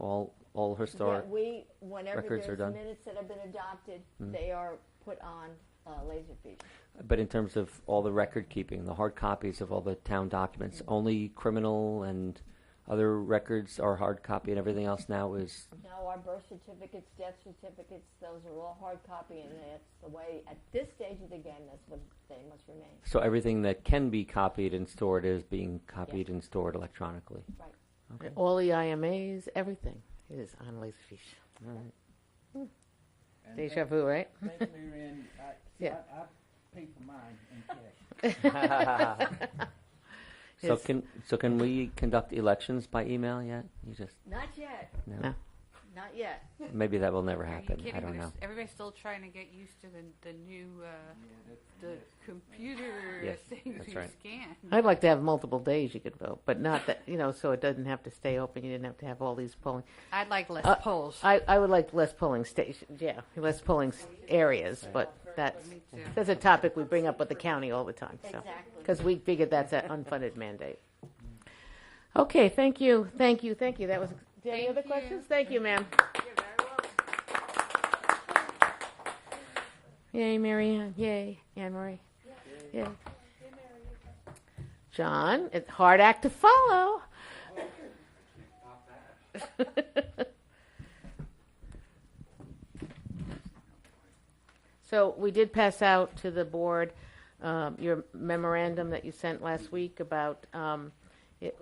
All historic. Yeah, whenever records are there's done? minutes that have been adopted, they are put on Laserfish. But in terms of all the record keeping, the hard copies of all the town documents, only criminal and other records are hard copy, and everything else now is. No, our birth certificates, death certificates, those are all hard copy, and that's the way, at this stage of the game, that's what they must remain. So everything that can be copied and stored is being copied and stored electronically. Right. Okay. All the IMAs, everything is on Laserfish. All right. And Deja vu, right? thank you, Mary Ann. Yeah. I pay for mine in cash. So can we conduct elections by email yet? You just Not yet. No. Not yet. Maybe that will never Are you happen. kidding? I don't know. Everybody's still trying to get used to the new the computer Yes, things that's you right. scan. I'd like to have multiple days you could vote, but not that, so it doesn't have to stay open. You didn't have to have all these polling. I'd like less polls. I would like less polling stations, less polling areas, but that's Me too. a topic we bring up with the county all the time. So, Exactly. because we figured that's an unfunded mandate. Okay, thank you. That was. Do you have any other Thank you. questions? Thank you, ma'am. Yay, Mary Ann. Yay, Anne Marie. Yay. John, it's a hard act to follow. So we did pass out to the board your memorandum that you sent last week about,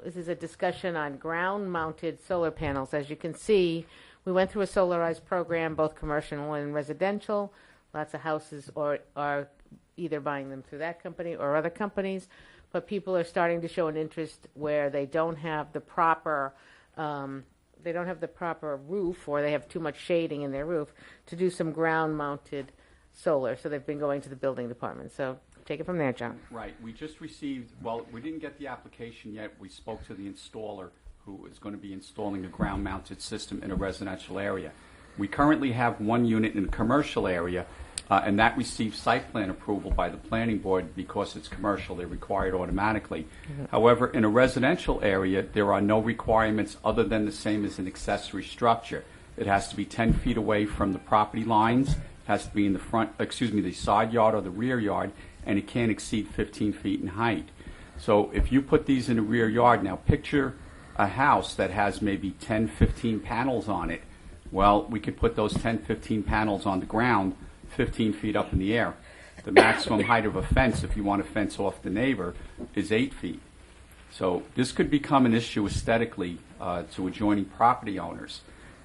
this is a discussion on ground-mounted solar panels. As you can see, we went through a solarized program, both commercial and residential. Lots of houses are either buying them through that company or other companies, but people are starting to show an interest where they don't have the proper roof, or they have too much shading in their roof, to do some ground-mounted solar. So they've been going to the building department. So take it from there, John. Right, we just received, well, we didn't get the application yet. We spoke to the installer who is going to be installing a ground-mounted system in a residential area. We currently have one unit in a commercial area, and that received site plan approval by the planning board because it's commercial. They're required automatically. However, in a residential area, there are no requirements other than the same as an accessory structure. It has to be 10 feet away from the property lines, has to be in the side yard or the rear yard, and it can't exceed 15 feet in height. So if you put these in the rear yard, now picture a house that has maybe 10, 15 panels on it. Well, we could put those 10, 15 panels on the ground 15 feet up in the air. The maximum height of a fence, if you want to fence off the neighbor, is 8 feet. So this could become an issue aesthetically to adjoining property owners.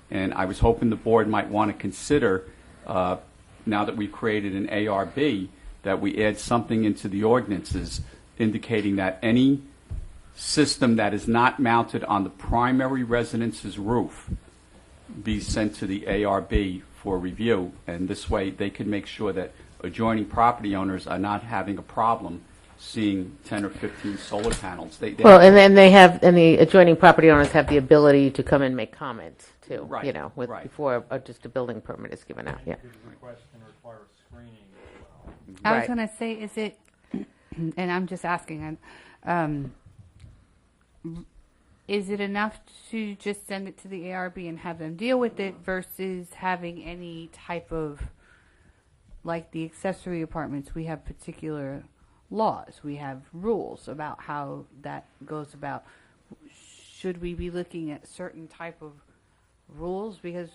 And I was hoping the board might want to consider, now that we've created an ARB, that we add something into the ordinances indicating that any system that is not mounted on the primary residence's roof be sent to the ARB for review, and this way they can make sure that adjoining property owners are not having a problem seeing 10 or 15 solar panels. Well, and then the adjoining property owners have the ability to come and make comments too. Right, right. Before just a building permit is given out. Yeah. Request can require screening as well. I was Right. going to say, is it, and I'm just asking, is it enough to just send it to the ARB and have them deal with it versus having any type of, like the accessory apartments, we have particular laws. We have rules about how that goes about. Should we be looking at certain type of rules? Because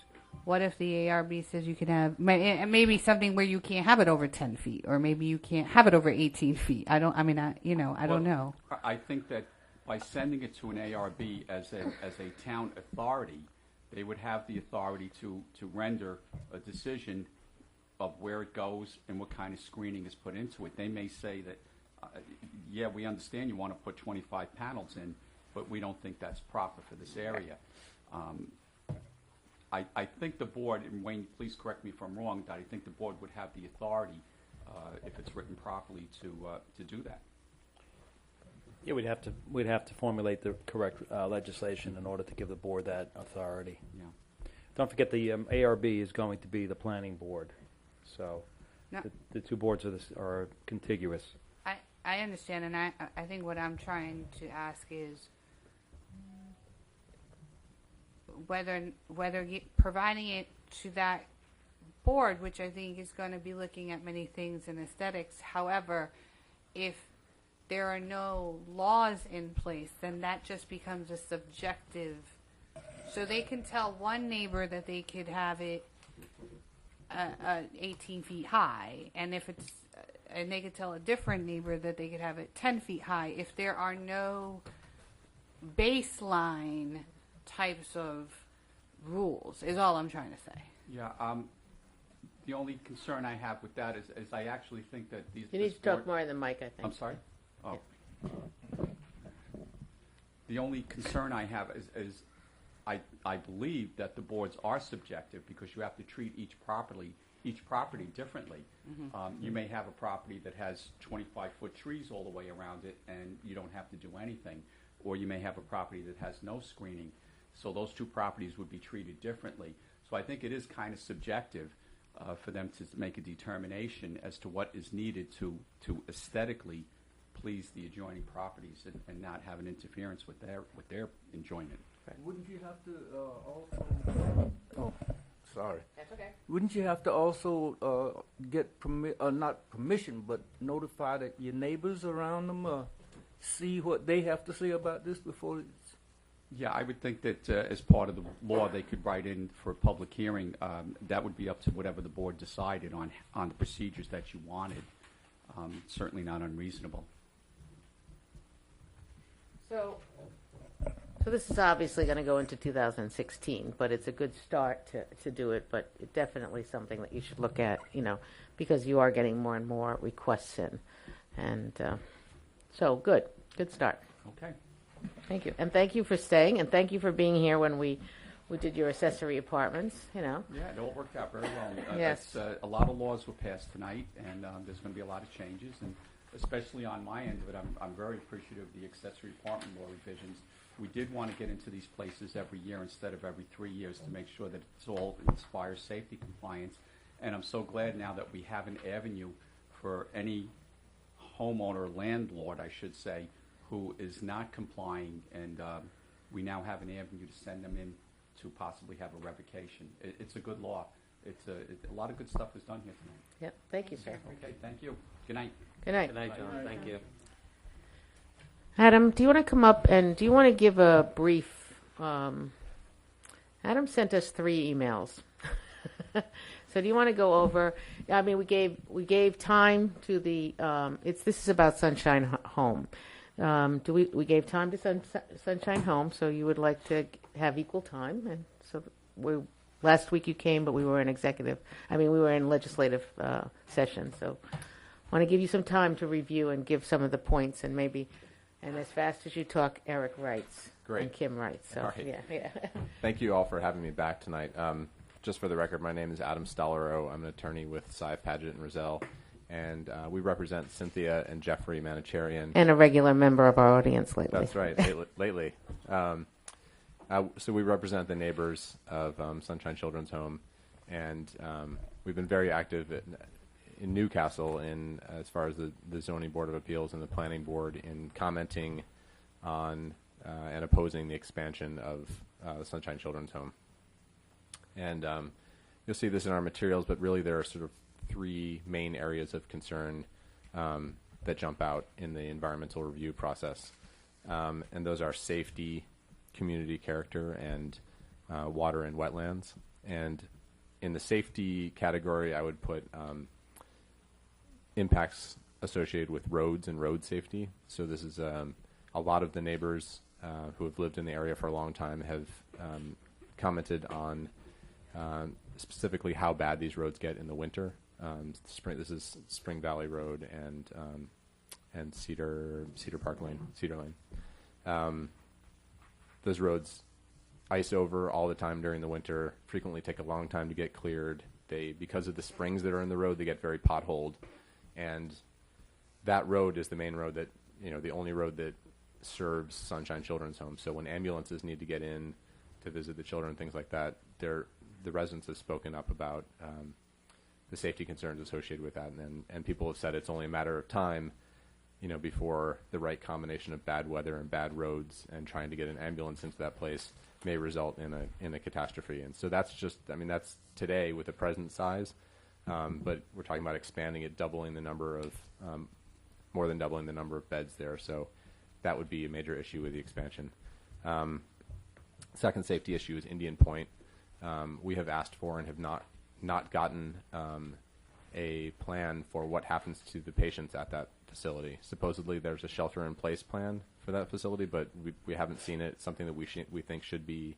what if the ARB says you can have, maybe something where you can't have it over 10 feet, or maybe you can't have it over 18 feet. I don't know. I think that by sending it to an ARB as a town authority, they would have the authority to render a decision of where it goes and what kind of screening is put into it. They may say that, yeah, we understand you want to put 25 panels in, but we don't think that's proper for this area. I think the board, and Wayne, please correct me if I'm wrong, that I think the board would have the authority, if it's written properly, to do that. Yeah, we'd have to formulate the correct legislation in order to give the board that authority. Yeah. Don't forget the ARB is going to be the planning board, so No. the two boards are contiguous. I understand, and I think what I'm trying to ask is whether providing it to that board, which I think is going to be looking at many things in aesthetics. However, if there are no laws in place, then that just becomes a subjective. So they can tell one neighbor that they could have it 18 feet high, and and they could tell a different neighbor that they could have it 10 feet high. If there are no baseline types of rules, is all I'm trying to say. Yeah. The only concern I have with that is I actually think that these. You need to talk more in the mic, I think. I'm sorry? Oh. The only concern I have is I believe that the boards are subjective because you have to treat each property differently. Mm-hmm. You may have a property that has 25-foot trees all the way around it and you don't have to do anything. Or you may have a property that has no screening. So those two properties would be treated differently. So I think it is kind of subjective for them to make a determination as to what is needed to aesthetically please the adjoining properties and not have an interference with their enjoyment. Wouldn't you have to also? Oh, sorry. That's okay. Wouldn't you have to also get not permission, but notify that your neighbors around them see what they have to say about this before it's? Yeah, I would think that as part of the law, they could write in for a public hearing. That would be up to whatever the board decided on the procedures that you wanted. Certainly not unreasonable. So this is obviously going to go into 2016, but it's a good start to do it, but it's definitely something that you should look at, because you are getting more and more requests in. And so good start. Okay. Thank you. And thank you for staying, and thank you for being here when we did your accessory apartments, Yeah, it all worked out very well. Yes. A lot of laws were passed tonight, and there's going to be a lot of changes, and especially on my end of it, I'm very appreciative of the accessory apartment law revisions. We did want to get into these places every year instead of every 3 years to make sure that it's all inspires safety compliance. And I'm so glad now that we have an avenue for any homeowner, landlord, I should say, who is not complying, and we now have an avenue to send them in to possibly have a revocation. It's a good law. A lot of good stuff is done here tonight. Yep. Thank you, sir. Okay, thank you. Good night. Good night. Good night, John. Thank you. Adam, do you want to come up and do you want to give a brief? Adam sent us 3 emails. So do you want to go over? I mean, we gave time to the. This is about Sunshine Home. We gave time to Sunshine Home, so you would like to have equal time, and so last week you came, but we were in legislative session, so I want to give you some time to review and give some of the points, and as fast as you talk, Eric writes. Great. And Kim writes. So All right. yeah. Thank you all for having me back tonight. Just for the record, my name is Adam Stollerow. I'm an attorney with Cy Padgett and Rozelle, and we represent Cynthia and Jeffrey Manicherian. And a regular member of our audience lately. That's right, lately. So we represent the neighbors of Sunshine Children's Home, and we've been very active in Newcastle as far as the Zoning Board of Appeals and the Planning Board in commenting on and opposing the expansion of the Sunshine Children's Home. And you'll see this in our materials, but really there are sort of 3 main areas of concern. that jump out in the environmental review process. And those are safety, community character, and water and wetlands. And in the safety category, I would put impacts associated with roads and road safety. So this is a lot of the neighbors who have lived in the area for a long time have commented on specifically how bad these roads get in the winter. This is Spring Valley Road and Cedar Park Lane, Cedar Lane. Those roads ice over all the time during the winter, frequently take a long time to get cleared. Because of the springs that are in the road, they get very potholed. And that road is the main road that, the only road that serves Sunshine Children's Home. So when ambulances need to get in to visit the children, things like that, the residents have spoken up about the safety concerns associated with that. And people have said it's only a matter of time, before the right combination of bad weather and bad roads and trying to get an ambulance into that place may result in a catastrophe. And so that's that's today with the present size. But we're talking about expanding it, doubling the number of, more than doubling the number of beds there. So that would be a major issue with the expansion. Second safety issue is Indian Point. We have asked for and have not gotten a plan for what happens to the patients at that facility. Supposedly there's a shelter-in-place plan for that facility, but we haven't seen it. It's something that we think should be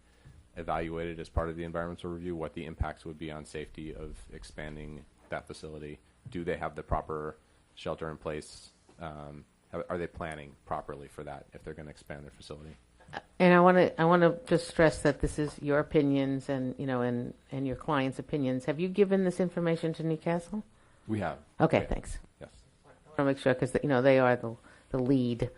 evaluated as part of the environmental review, what the impacts would be on safety of expanding that facility. Do they have the proper shelter in place? Are they planning properly for that if they're going to expand their facility? And I want to just stress that this is your opinions and and your clients' opinions. Have you given this information to Newcastle? We have. Okay, Yeah. thanks. Yes. I want to make sure because they are the lead.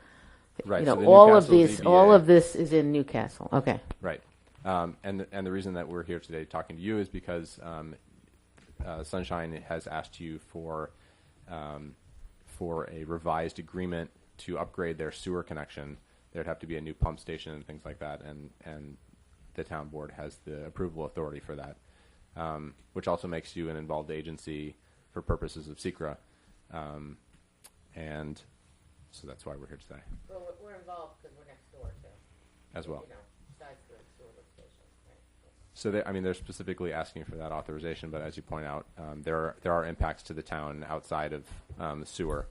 Right. So the all of Newcastle all ZBA of this is in Newcastle. Okay. Right. And the reason that we're here today talking to you is because Sunshine has asked you for a revised agreement to upgrade their sewer connection. There'd have to be a new pump station and things like that, and the town board has the approval authority for that, which also makes you an involved agency for purposes of SECRA. And so that's why we're here today Well, we're involved because we're next door too. as well. Besides the sewer station. So they're specifically asking for that authorization, but as you point out, there are impacts to the town outside of the sewer.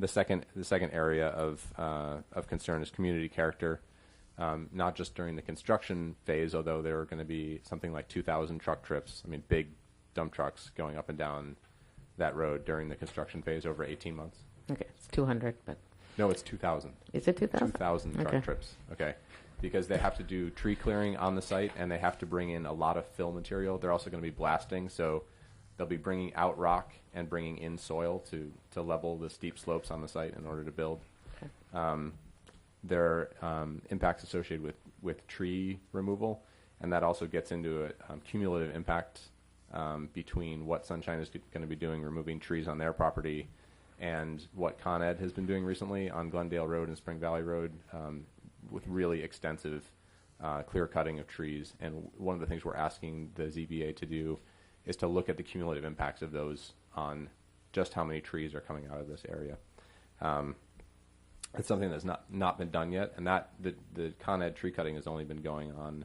The second area of concern is community character, not just during the construction phase, although there are going to be something like 2,000 truck trips. Big dump trucks going up and down that road during the construction phase over 18 months. Okay, it's 200, but No, it's 2,000. is it 2,000? 2,000 truck Okay. trips. Okay. Because they have to do tree clearing on the site, and they have to bring in a lot of fill material. They're also going to be blasting, so they'll be bringing out rock and bringing in soil to level the steep slopes on the site in order to build. Okay. There are impacts associated with tree removal, and that also gets into a cumulative impact between what Sunshine is going to be doing, removing trees on their property, and what Con Ed has been doing recently on Glendale Road and Spring Valley Road, with really extensive clear cutting of trees. And one of the things we're asking the ZBA to do is to look at the cumulative impacts of those on just how many trees are coming out of this area. It's something that's not been done yet, and that the Con Ed tree cutting has only been going on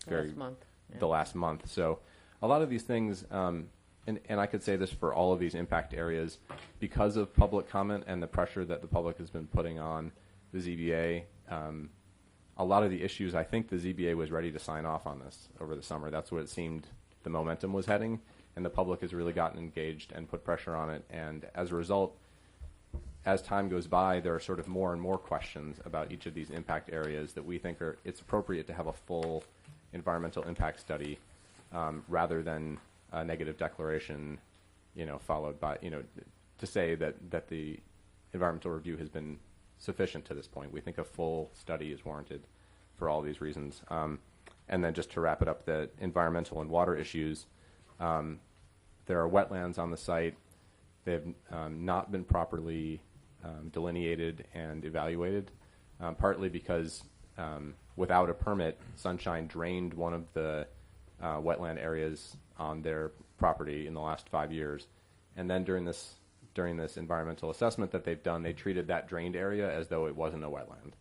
Last month. Yeah. the last month. So a lot of these things, and I could say this for all of these impact areas, because of public comment and the pressure that the public has been putting on the ZBA, a lot of the issues, I think the ZBA was ready to sign off on this over the summer. That's what it seemed the momentum was heading, and the public has really gotten engaged and put pressure on it. And as a result, as time goes by, there are sort of more and more questions about each of these impact areas that we think it's appropriate to have a full environmental impact study rather than a negative declaration, followed by, to say that the environmental review has been sufficient to this point. We think a full study is warranted for all these reasons. And then just to wrap it up, the environmental and water issues, there are wetlands on the site. They've not been properly delineated and evaluated, partly because without a permit, Sunshine drained one of the wetland areas on their property in the last 5 years. And then during during this environmental assessment that they've done, they treated that drained area as though it wasn't a wetland.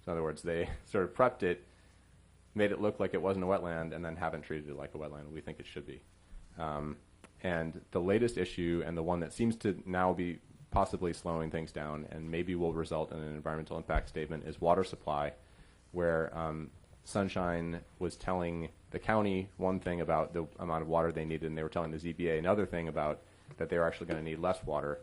So in other words, they sort of prepped it, made it look like it wasn't a wetland, and then haven't treated it like a wetland. We think it should be. And the latest issue, and the one that seems to now be possibly slowing things down and maybe will result in an environmental impact statement, is water supply, where Sunshine was telling the county one thing about the amount of water they needed, and they were telling the ZBA another thing about that they were actually going to need less water.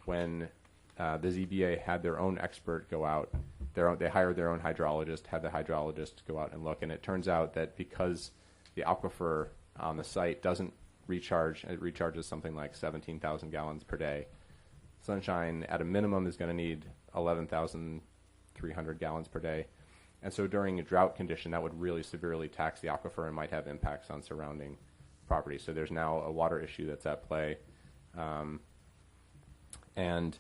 When the ZBA had their own expert go out, they hired their own hydrologist, had the hydrologist go out and look, and it turns out that because the aquifer on the site doesn't recharge, it recharges something like 17,000 gallons per day. Sunshine, at a minimum, is going to need 11,300 gallons per day. And so during a drought condition, that would really severely tax the aquifer and might have impacts on surrounding property. So there's now a water issue that's at play. And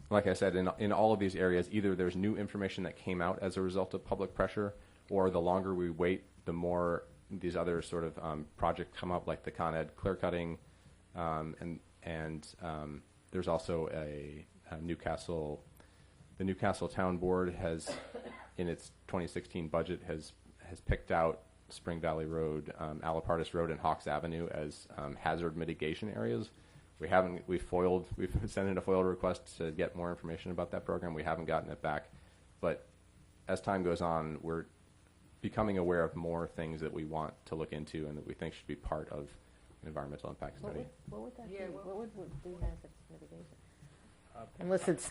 like I said, in all of these areas, either there's new information that came out as a result of public pressure, or the longer we wait, the more these other sort of projects come up, like the Con Ed clear cutting, and there's also a Newcastle. The Newcastle Town Board has, in its 2016 budget, has picked out Spring Valley Road, Alapartis Road, and Hawks Avenue as hazard mitigation areas. We've sent in a FOIL request to get more information about that program. We haven't gotten it back, but as time goes on, we're becoming aware of more things that we want to look into and that we think should be part of an environmental impact study. What would that be? What would be hazard mitigation? Unless it's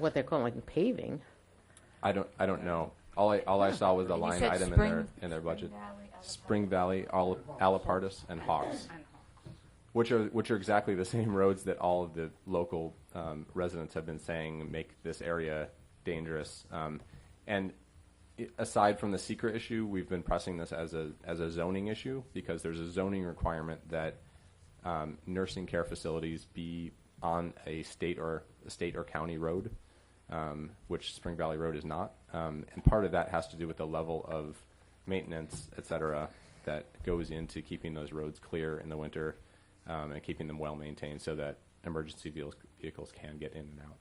what they're calling like paving. I don't know. All I saw was a line item in their budget. Spring Valley, Alapartis, and Hawks, which are exactly the same roads that all of the local residents have been saying make this area dangerous. And aside from the secret issue, we've been pressing this as a zoning issue, because there's a zoning requirement that nursing care facilities be on a state or county road, which Spring Valley Road is not. And part of that has to do with the level of maintenance, et cetera, that goes into keeping those roads clear in the winter and keeping them well maintained so that emergency vehicles can get in and out.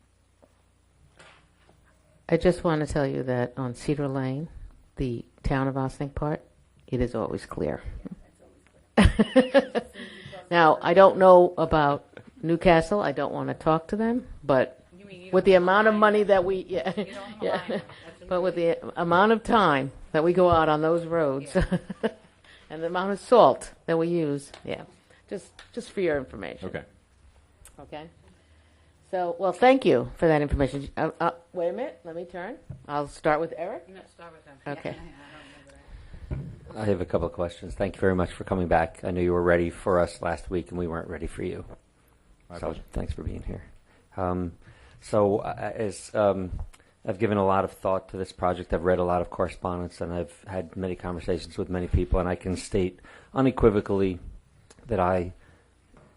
I just want to tell you that on Cedar Lane, the town of Ossining part, it is always clear. Now, I don't know about Newcastle. I don't want to talk to them, but with the amount of money that but with the amount of time that we go out on those roads and the amount of salt that we use, just for your information. Okay. Okay. So, well, thank you for that information. Wait a minute. Let me turn. I'll start with Eric. No, start with them. Okay. I have a couple of questions. Thank you very much for coming back. I knew you were ready for us last week, and we weren't ready for you. My so pleasure. Thanks for being here. As I've given a lot of thought to this project, I've read a lot of correspondence, and I've had many conversations with many people, and I can state unequivocally that I,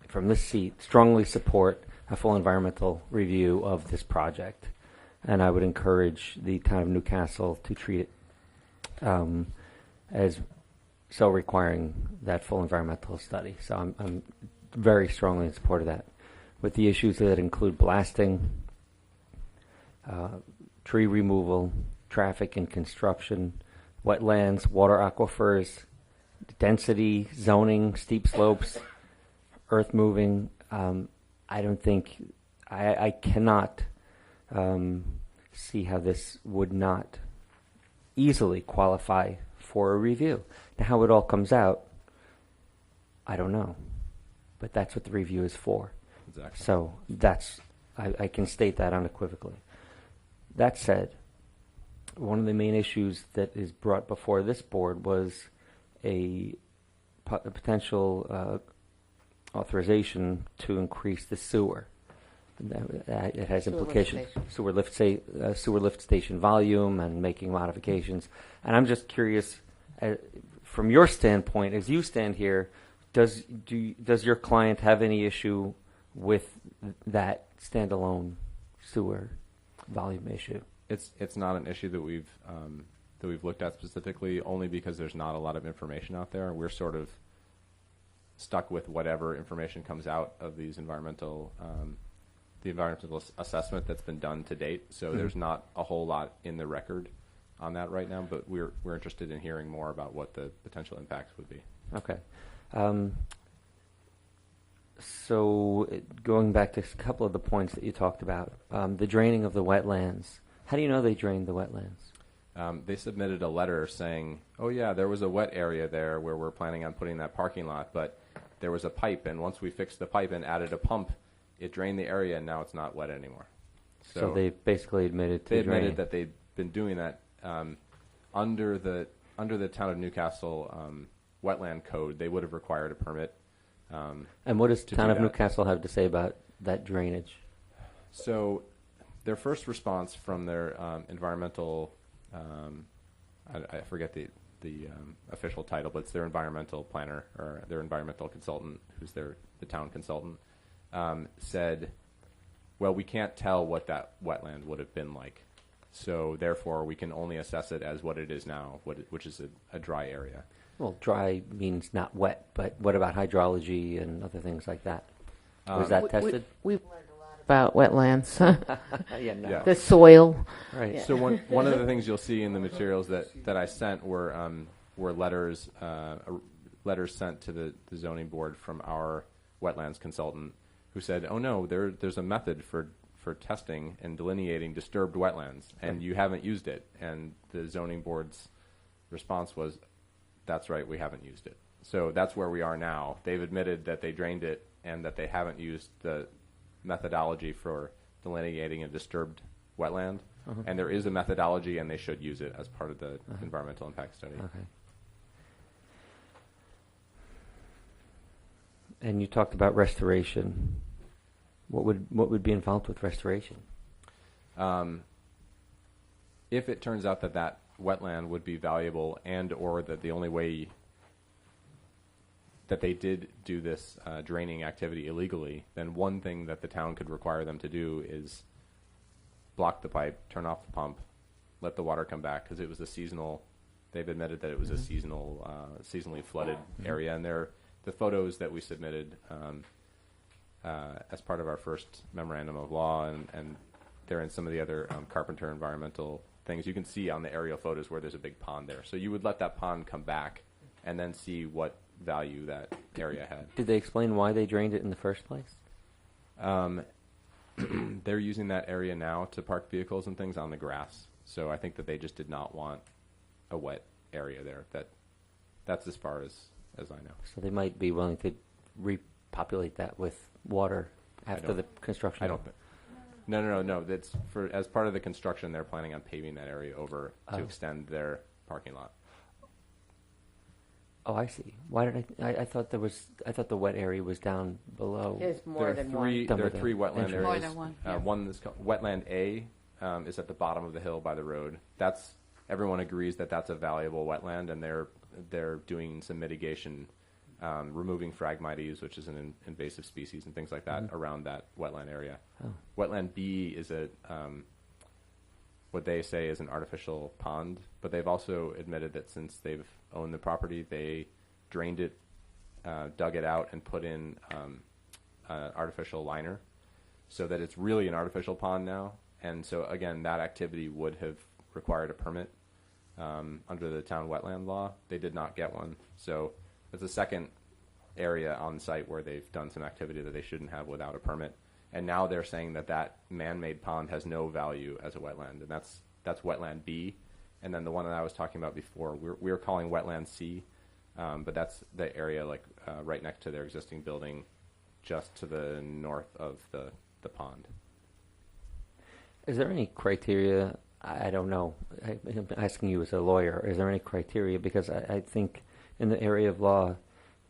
from this seat, strongly support a full environmental review of this project. And I would encourage the town of Newcastle to treat it as so requiring that full environmental study. So I'm very strongly in support of that. With the issues that include blasting, tree removal, traffic and construction, wetlands, water aquifers, density, zoning, steep slopes, earth moving, I don't think, I cannot see how this would not easily qualify for a review. Now, how it all comes out, I don't know. But that's what the review is for. Exactly. So I can state that unequivocally. That said, one of the main issues that is brought before this board was a potential authorization to increase the sewer. It has implications. Sewer lift station volume and making modifications. And I'm just curious, from your standpoint, as you stand here, does your client have any issue with that standalone sewer volume issue? It's not an issue that we've looked at specifically, only because there's not a lot of information out there. We're sort of stuck with whatever information comes out of these environmental the environmental assessment that's been done to date. So there's not a whole lot in the record on that right now, but we're interested in hearing more about what the potential impacts would be. Okay. So going back to a couple of the points that you talked about, the draining of the wetlands. How do you know they drained the wetlands? They submitted a letter saying, oh yeah, there was a wet area there where we're planning on putting that parking lot, but there was a pipe, and once we fixed the pipe and added a pump, it drained the area, and now it's not wet anymore. So they basically admitted to they draining. admitted that they've been doing that under the town of Newcastle wetland code. They would have required a permit. And what does to town do of that. Newcastle have to say about that drainage? So their first response from their environmental, I forget the official title, but it's their environmental planner or their environmental consultant, who's the town consultant, said, well, we can't tell what that wetland would have been like. So therefore, we can only assess it as what it is now, which is a dry area. Well, dry means not wet, but what about hydrology and other things like that? Was that tested? We've learned a lot about wetlands, Yeah, no. Yeah. the soil. Right. So one of the things you'll see in the materials that I sent were letters sent to the zoning board from our wetlands consultant, who said, "Oh no, there's a method for testing and delineating disturbed wetlands, and you haven't used it." And the zoning board's response was, "That's right, we haven't used it." So that's where we are now. They've admitted that they drained it and that they haven't used the methodology for delineating a disturbed wetland. And there is a methodology, and they should use it as part of the environmental impact study. Okay. And you talked about restoration. What would be involved with restoration? If it turns out that wetland would be valuable, and or that the only way that they did do this draining activity illegally, then one thing that the town could require them to do is block the pipe, turn off the pump, let the water come back, because it was a seasonal. They've admitted that it was a seasonally flooded area, and the photos that we submitted as part of our first memorandum of law, and they're in some of the other Carpenter environmental things. You can see on the aerial photos where there's a big pond there. So you would let that pond come back and then see what value that area had. Did they explain why they drained it in the first place? They're using that area now to park vehicles and things on the grass. So I think that they just did not want a wet area there. That's as far as I know. So they might be willing to repopulate that with water after the construction. I don't think. No. That's as part of the construction. They're planning on paving that area over to extend their parking lot. Oh, I see. Why did I thought the wet area was down below. There's more than one. There are three wetland areas. More than one, yeah. One is called Wetland A, is at the bottom of the hill by the road. Everyone agrees that that's a valuable wetland, and they're doing some mitigation, removing Phragmites, which is an invasive species, and things like that around that wetland area. Oh. Wetland B is what they say is an artificial pond, but they've also admitted that since they've owned the property, they drained it, dug it out, and put in an artificial liner, so that it's really an artificial pond now. And so again, that activity would have required a permit under the town wetland law. They did not get one. So it's a second area on site where they've done some activity that they shouldn't have without a permit. And now they're saying that man-made pond has no value as a wetland, and that's wetland B. And then the one that I was talking about before, we're calling wetland C, but that's the area right next to their existing building, just to the north of the pond. Is there any criteria? I don't know. I'm asking you as a lawyer. Is there any criteria? Because I think in the area of law,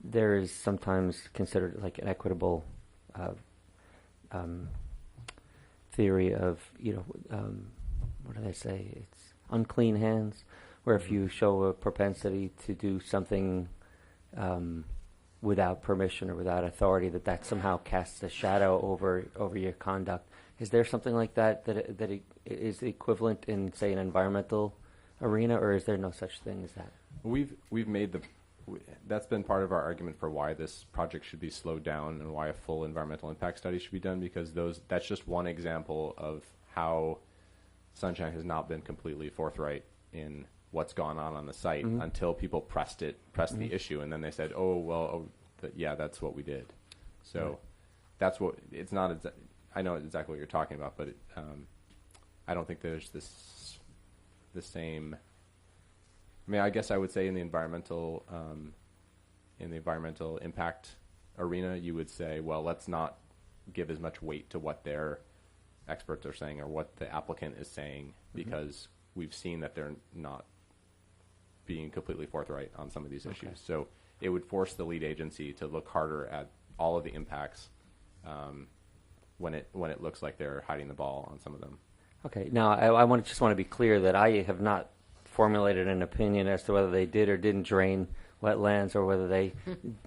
there is sometimes considered like an equitable theory of, what do they say? It's unclean hands, where if you show a propensity to do something without permission or without authority, that somehow casts a shadow over your conduct. Is there something like that it is equivalent in, say, an environmental arena, or is there no such thing as that? We've made that's been part of our argument for why this project should be slowed down and why a full environmental impact study should be done, because that's just one example of how Sunshine has not been completely forthright in what's gone on the site until people pressed the issue, and then they said, yeah, that's what we did. So that's what, it's not, I know exactly what you're talking about, but I don't think there's the same, I mean, I guess I would say in the environmental impact arena, you would say, well, let's not give as much weight to what their experts are saying or what the applicant is saying, because we've seen that they're not being completely forthright on some of these issues. So it would force the lead agency to look harder at all of the impacts when it looks like they're hiding the ball on some of them. Okay. Now, I just want to be clear that I have not formulated an opinion as to whether they did or didn't drain wetlands or whether they,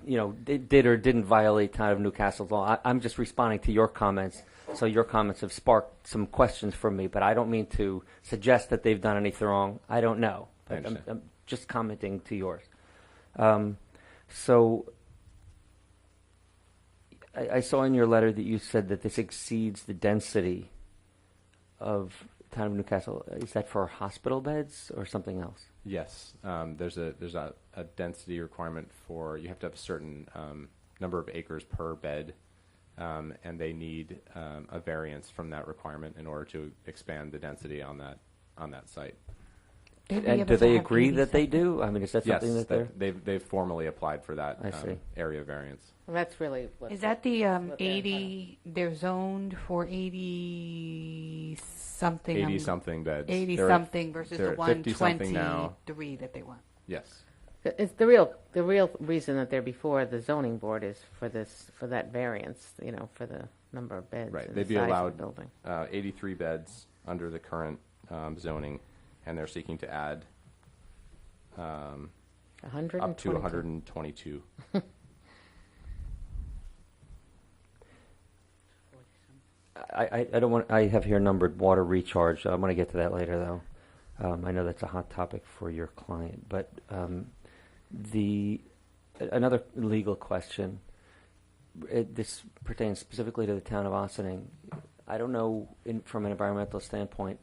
they did or didn't violate Town of Newcastle's law. I'm just responding to your comments. So your comments have sparked some questions from me, but I don't mean to suggest that they've done anything wrong. I don't know. I'm just commenting to yours. So I saw in your letter that you said that this exceeds the density of Town of Newcastle. Is that for hospital beds or something else? Yes, there's a density requirement for, you have to have a certain number of acres per bed, and they need a variance from that requirement in order to expand the density on that site. And do they agree that they do? I mean, is that something that they've formally applied for that area variance? Well, that's really what. Is that the 80? They're zoned for 80 something. 80 something beds. 80 something versus the 123 that they want. Yes. It's the real reason that they're before the zoning board is for that variance, for the number of beds. Right. And They'd the be size allowed of the building. 83 beds under the current zoning, and they're seeking to add up to 122. I don't want. I have here numbered water recharge. I'm going to get to that later, though. I know that's a hot topic for your client, but another legal question. This pertains specifically to the town of Ossining. I don't know, from an environmental standpoint,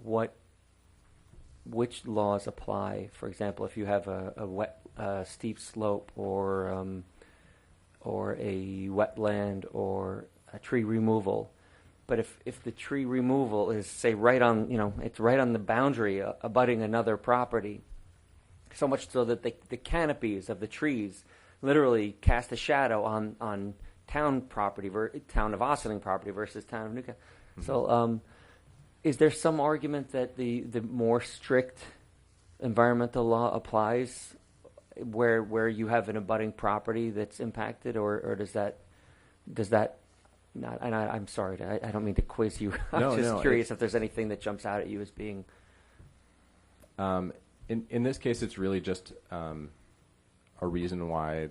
which laws apply. For example, if you have a wet, steep slope, or a wetland, or a tree removal. But if the tree removal is, say, right on, it's right on the boundary abutting another property, so much so that the canopies of the trees literally cast a shadow on town property, town of Ossining property versus town of Newcastle. Mm-hmm. So is there some argument that the more strict environmental law applies where you have an abutting property that's impacted, or does that not? And I'm sorry, I don't mean to quiz you. I'm just curious if there's anything that jumps out at you as being. In this case, it's really just a reason why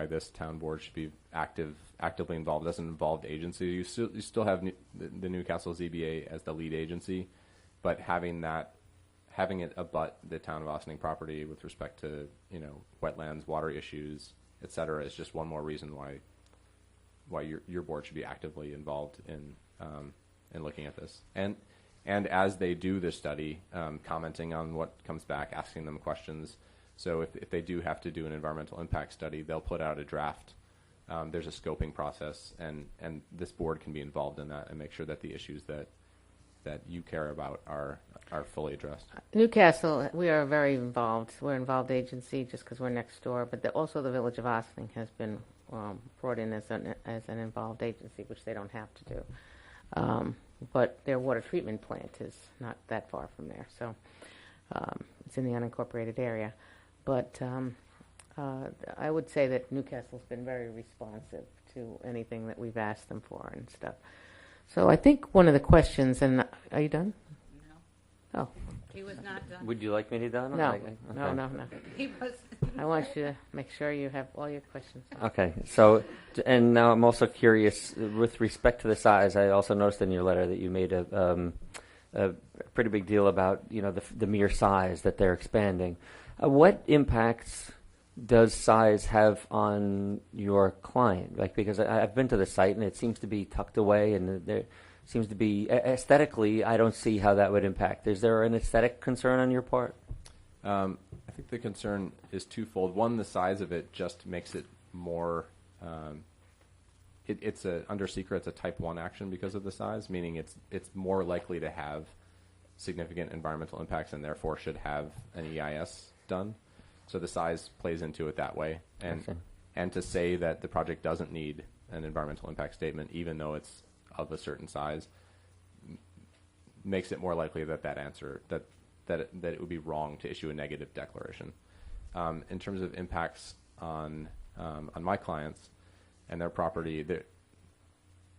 this town board should be actively involved. It doesn't involve the agency. You still have the Newcastle ZBA as the lead agency, but having it abut the town of Ossining property with respect to wetlands, water issues, etc., is just one more reason why your board should be actively involved in looking at this. And as they do this study, commenting on what comes back, asking them questions. So if they do have to do an environmental impact study, they'll put out a draft. There's a scoping process, and this board can be involved in that and make sure that the issues that you care about are fully addressed. Newcastle, we are very involved. We're an involved agency just because we're next door, but also the Village of Ossining has been brought in as an involved agency, which they don't have to do. But their water treatment plant is not that far from there, so it's in the unincorporated area. But I would say that Newcastle's been very responsive to anything that we've asked them for and stuff. So I think one of the questions, and are you done? No. Oh. He was not done. Would you like me to done? No. Okay. No. He was. I want you to make sure you have all your questions. Okay. So, and now I'm also curious, with respect to the size, I also noticed in your letter that you made a pretty big deal about, the mere size that they're expanding. What impacts does size have on your client? Like, because I've been to the site and it seems to be tucked away, and there seems to be aesthetically, I don't see how that would impact. Is there an aesthetic concern on your part? I think the concern is twofold. One, the size of it just makes it more. It's under secret. It's a type 1 action because of the size, meaning it's more likely to have significant environmental impacts and therefore should have an EIS done. So the size plays into it that way. And to say that the project doesn't need an environmental impact statement, even though it's of a certain size, makes it more likely that it would be wrong to issue a negative declaration. In terms of impacts on my clients and their property,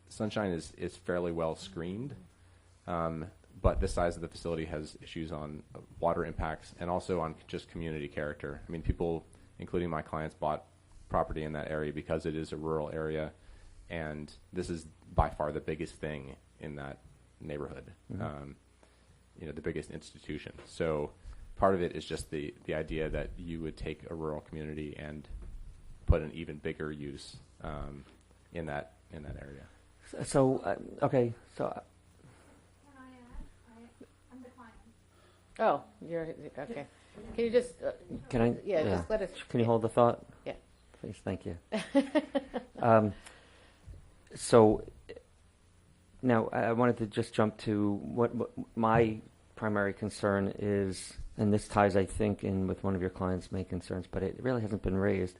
Sunshine is fairly well screened, but the size of the facility has issues on water impacts and also on just community character. I mean, people, including my clients, bought property in that area because it is a rural area, and this is by far the biggest thing in that neighborhood. The biggest institution. So part of it is just the idea that you would take a rural community and put an even bigger use in that area. Okay. So I'm the client. Oh, you're okay. Can you just? can I? Yeah, just let us. Can you hold the thought? Yeah. Please, thank you. So now I wanted to just jump to what my primary concern is, and this ties, I think, in with one of your clients' main concerns, but it really hasn't been raised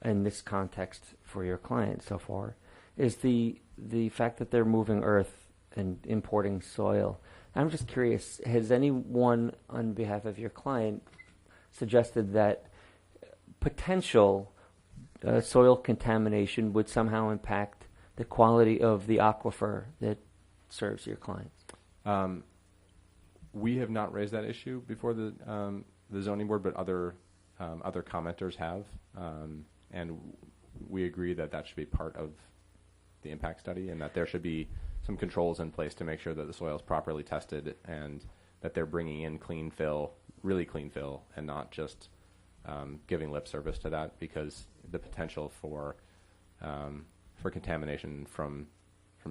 in this context for your client so far, is the fact that they're moving earth and importing soil. I'm just curious, has anyone on behalf of your client suggested that potential soil contamination would somehow impact the quality of the aquifer that serves your clients? We have not raised that issue before the zoning board, but other commenters have, and we agree that should be part of the impact study, and that there should be some controls in place to make sure that the soil is properly tested and that they're bringing in clean fill, really clean fill, and not just giving lip service to that, because the potential for contamination from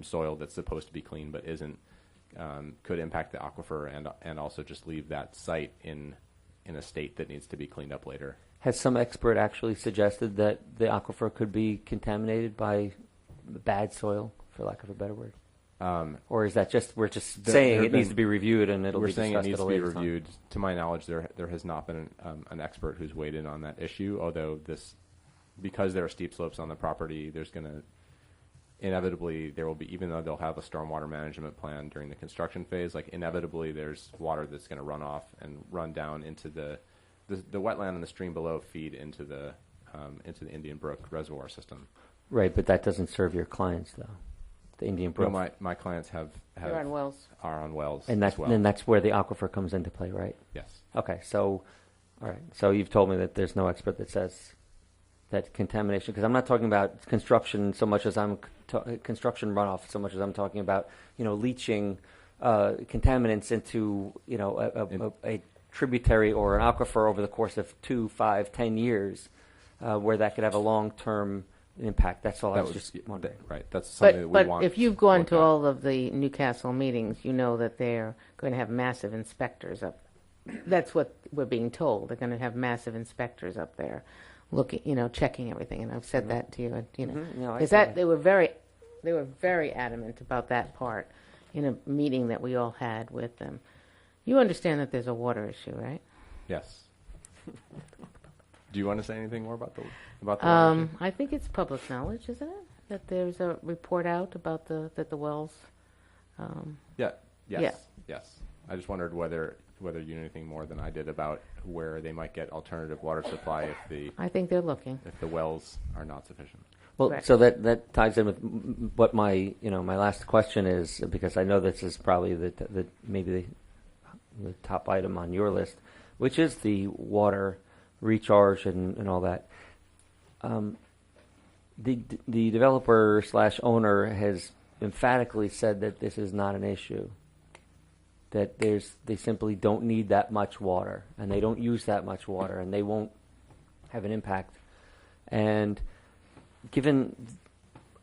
soil that's supposed to be clean but isn't could impact the aquifer and also just leave that site in a state that needs to be cleaned up later. Has some expert actually suggested that the aquifer could be contaminated by bad soil, for lack of a better word? Or is that just we're just saying it needs to be reviewed and it'll be discussed at a later time? We're saying it needs to be reviewed. To my knowledge, there has not been an expert who's weighed in on that issue, although because there are steep slopes on the property, there's going to inevitably there will be, even though they'll have a stormwater management plan during the construction phase, like inevitably there's water that's going to run off and run down into the wetland and the stream below feed into the Indian Brook reservoir system. Right, but that doesn't serve your clients though. The Indian Brook. Well, my clients They're on wells. are on wells, and as well. and that's where the aquifer comes into play, right? Yes. Okay, so all right, so you've told me that there's no expert that says that contamination, because I'm not talking about construction so much as I'm construction runoff so much as I'm talking about leaching contaminants into a tributary or an aquifer over the course of 2, 5, 10 years, where that could have a long-term impact. That's all I was just wondering. Right, that's something that we want. But if you've gone to all of the Newcastle meetings, you know that they're going to have massive inspectors up. That's what we're being told. They're going to have massive inspectors up there, looking, checking everything. And I've said that to you, because they were very adamant about that part in a meeting that we all had with them. You understand that there's a water issue, right? Yes. Do you want to say anything more about the water issue? I think it's public knowledge, isn't it? That there's a report out about that the wells. Yes. Yeah. Yes. I just wondered whether you knew anything more than I did about where they might get alternative water supply I think they're looking. if the wells are not sufficient. Well, Correct. so that ties in with what my my last question is, because I know this is probably maybe the top item on your list, which is the water recharge and all that. The developer / owner has emphatically said that this is not an issue. That they simply don't need that much water, and they don't use that much water, and they won't have an impact. And given,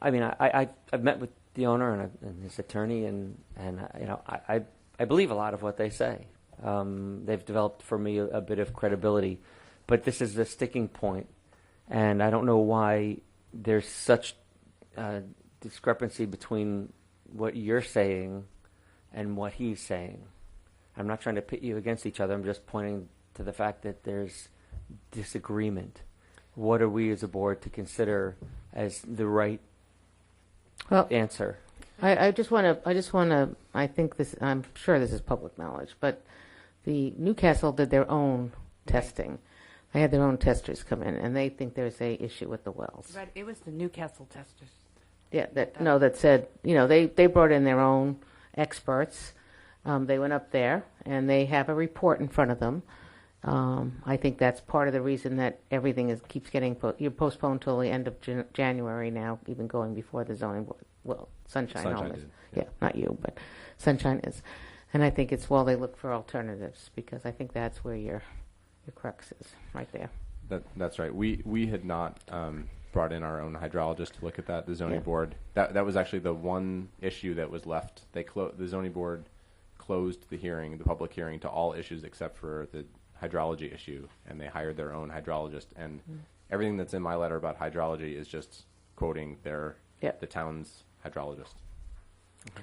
I mean, I've met with the owner and his attorney, and you know, I believe a lot of what they say. They've developed for me a bit of credibility, but this is the sticking point, and I don't know why there's such discrepancy between what you're saying and what he's saying. I'm not trying to pit you against each other. I'm just pointing to the fact that there's disagreement. What are we as a board to consider as the right answer? I just want to, I think this, I'm sure this is public knowledge, but the Newcastle did their own testing. They had their own testers come in, and they think there's a issue with the wells. But it was the Newcastle testers. Yeah, that said, you know, they brought in their own experts. They went up there, and they have a report in front of them. I think that's part of the reason that everything keeps getting postponed till the end of January now, even going before the zoning board. Well, Sunshine Home is. Yeah, not you, but Sunshine is. And I think it's while they look for alternatives, because I think that's where your crux is, right there. That's right. We had not brought in our own hydrologist to look at that. The zoning board, that was actually the one issue that was left. The zoning board closed the public hearing to all issues except for the hydrology issue, and they hired their own hydrologist. And everything that's in my letter about hydrology is just quoting the town's hydrologist.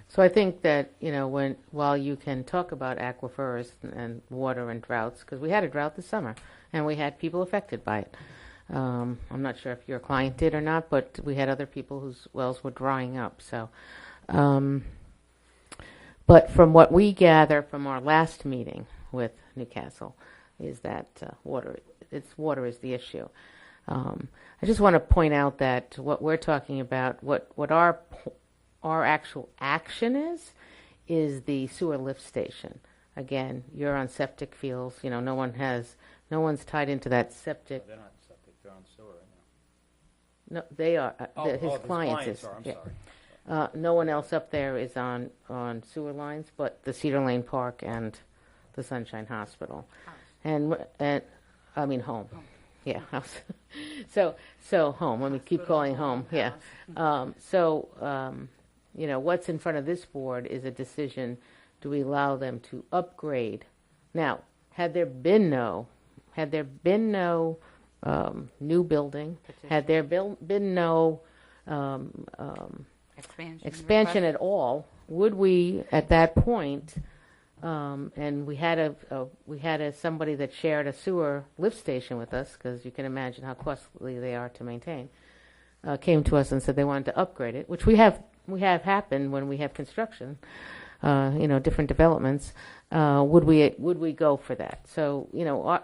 So I think that, you know, while you can talk about aquifers and water and droughts, because we had a drought this summer and we had people affected by it. I'm not sure if your client did or not, but we had other people whose wells were drying up. So, but from what we gather from our last meeting with Newcastle, is that water is the issue. I just want to point out that what we're talking about, what our actual action is the sewer lift station. Again, you're on septic fields. You know, no one's tied into that septic. They're not septic, they're on sewer right No, they are. His clients are, I'm sorry. No one else up there is on sewer lines, but the Cedar Lane Park and the Sunshine Hospital, and I mean home. Yeah, house. So home. Let me keep calling home. Yeah. You know, what's in front of this board is a decision: do we allow them to upgrade? Now, had there been no new building, had there been no expansion at all, would we at that point? And we had somebody that shared a sewer lift station with us, because you can imagine how costly they are to maintain. Came to us and said they wanted to upgrade it, which we have happened when we have construction, you know, different developments. Would we go for that? So, you know,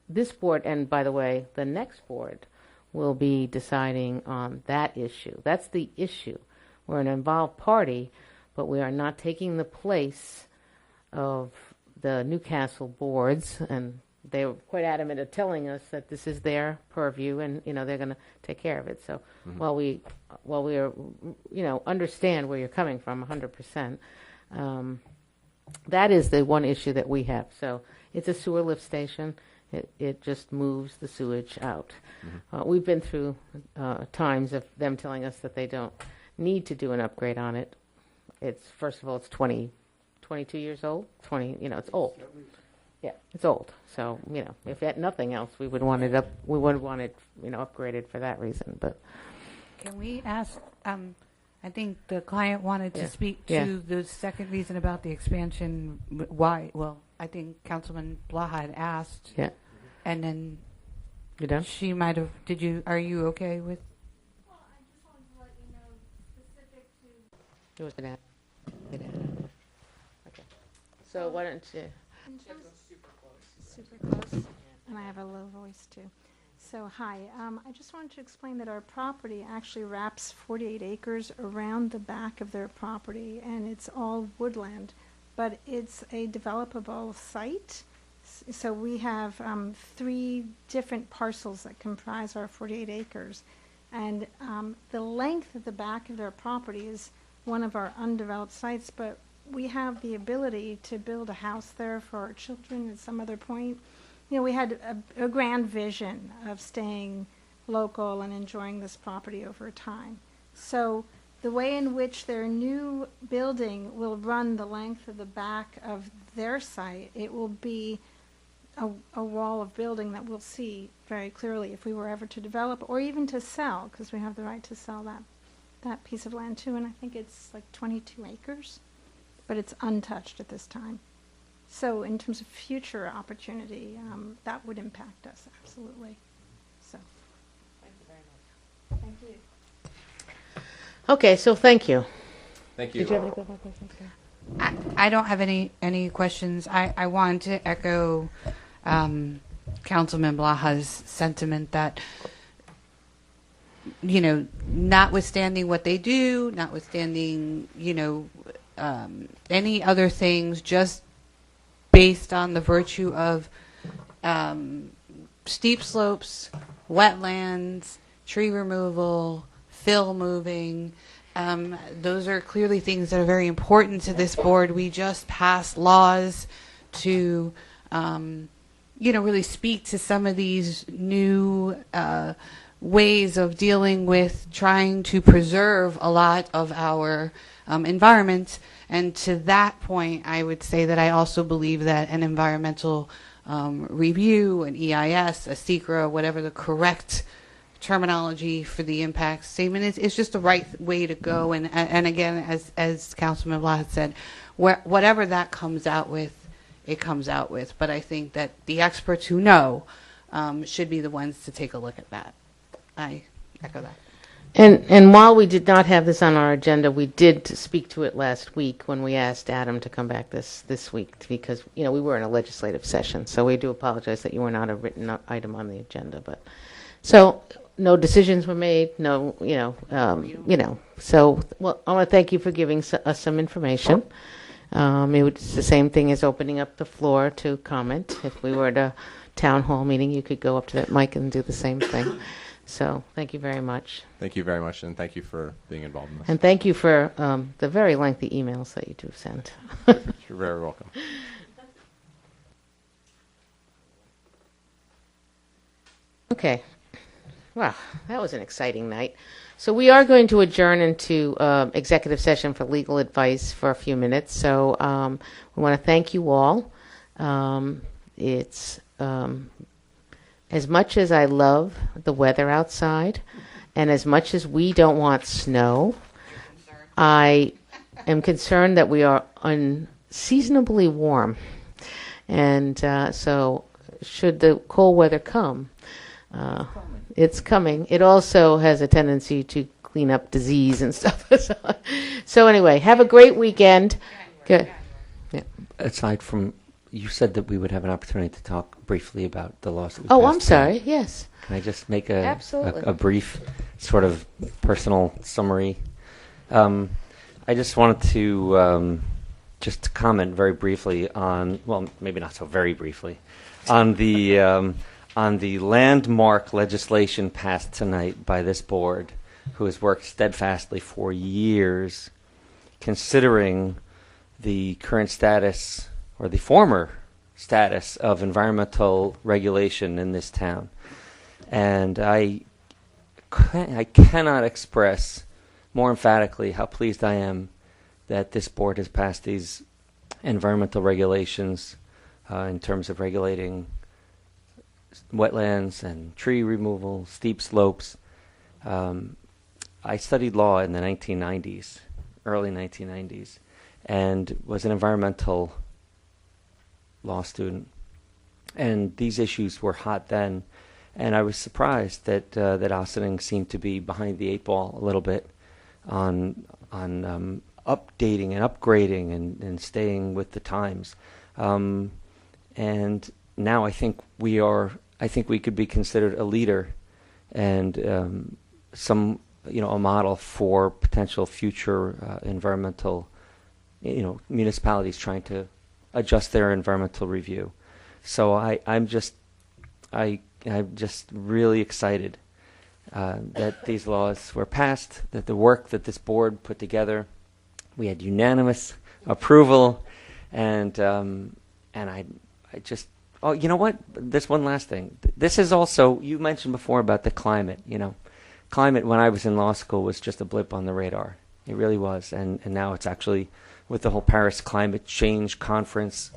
this board, and by the way, the next board will be deciding on that issue. That's the issue. We're an involved party, but we are not taking the place of the Newcastle boards, and they were quite adamant of telling us that this is their purview, and you know they're going to take care of it. So while we are, you know, understand where you're coming from 100%, that is the one issue that we have. So it's a sewer lift station. It just moves the sewage out. We've been through times of them telling us that they don't need to do an upgrade on it. It's, first of all, it's 22 years old. It's old. Yeah, it's old. So, you know, if at nothing else, we would want it upgraded for that reason. But can we ask? I think the client wanted to speak to the second reason about the expansion. Why? Well, I think Councilman Blaha had asked. Yeah. And then you done? She might have. Did you? Are you okay with? Well, I just wanted to let you know specific to. It was gonna happen. Okay. So why don't you? In terms super close, and I have a low voice too. So hi, I just wanted to explain that our property actually wraps 48 acres around the back of their property, and it's all woodland, but it's a developable site. So we have 3 different parcels that comprise our 48 acres. And the length of the back of their property is one of our undeveloped sites, but we have the ability to build a house there for our children at some other point. we had a grand vision of staying local and enjoying this property over time. So the way in which their new building will run the length of the back of their site, it will be a wall of building that we'll see very clearly if we were ever to develop or even to sell, because we have the right to sell that piece of land too, and I think it's like 22 acres, but it's untouched at this time. So in terms of future opportunity, that would impact us, absolutely. So. Thank you very much. Thank you. Okay, so thank you. Thank you. Did you have any questions? I don't have any questions. I wanted to echo Councilman Blaha's sentiment that, notwithstanding what they do, notwithstanding, any other things, just based on the virtue of steep slopes, wetlands, tree removal, fill moving, those are clearly things that are very important to this board. We just passed laws to, really speak to some of these new ways of dealing with trying to preserve a lot of our environment. And to that point, I would say that I also believe that an environmental review, an EIS, a SECRA, whatever the correct terminology for the impact statement is just the right way to go. And again, as Councilman Blah said, whatever that comes out with, it comes out with. But I think that the experts who know should be the ones to take a look at that. I echo that. And while we did not have this on our agenda, we did speak to it last week when we asked Adam to come back this week because, we were in a legislative session. So we do apologize that you were not a written item on the agenda. But so no decisions were made, so, well, I want to thank you for giving us some information. It's the same thing as opening up the floor to comment. If we were at a town hall meeting, you could go up to that mic and do the same thing. So thank you very much. Thank you very much, and thank you for being involved in this. And thank you for the very lengthy emails that you do send. You're very welcome. Okay. Wow, that was an exciting night. So we are going to adjourn into executive session for legal advice for a few minutes. So we want to thank you all. It's as much as I love the weather outside, and as much as we don't want snow, I am concerned that we are unseasonably warm. And so should the cold weather come, it's coming. It also has a tendency to clean up disease and stuff. So anyway, have a great weekend. Good. Yeah. Aside from, you said that we would have an opportunity to talk briefly about the lawsuit. Oh, I'm sorry. Yes. Can I just make a Absolutely. a brief sort of personal summary? I just wanted to just comment very briefly on, well, maybe not so very briefly, on the landmark legislation passed tonight by this board, who has worked steadfastly for years, considering the current status or the former status of environmental regulation in this town. And I cannot express more emphatically how pleased I am that this board has passed these environmental regulations in terms of regulating wetlands and tree removal, steep slopes. I studied law in the 1990s, early 1990s, and was an environmental law student. And these issues were hot then, and I was surprised that that Ossining seemed to be behind the eight ball a little bit on updating and upgrading and staying with the times. And now I think we could be considered a leader and a model for potential future environmental, municipalities trying to adjust their environmental review. So I'm just really excited that these laws were passed, that the work that this board put together, we had unanimous approval, and I just Oh, you know what? There's one last thing. This is also, you mentioned before about the climate, Climate, when I was in law school, was just a blip on the radar. It really was. And now it's actually, with the whole Paris Climate Change Conference,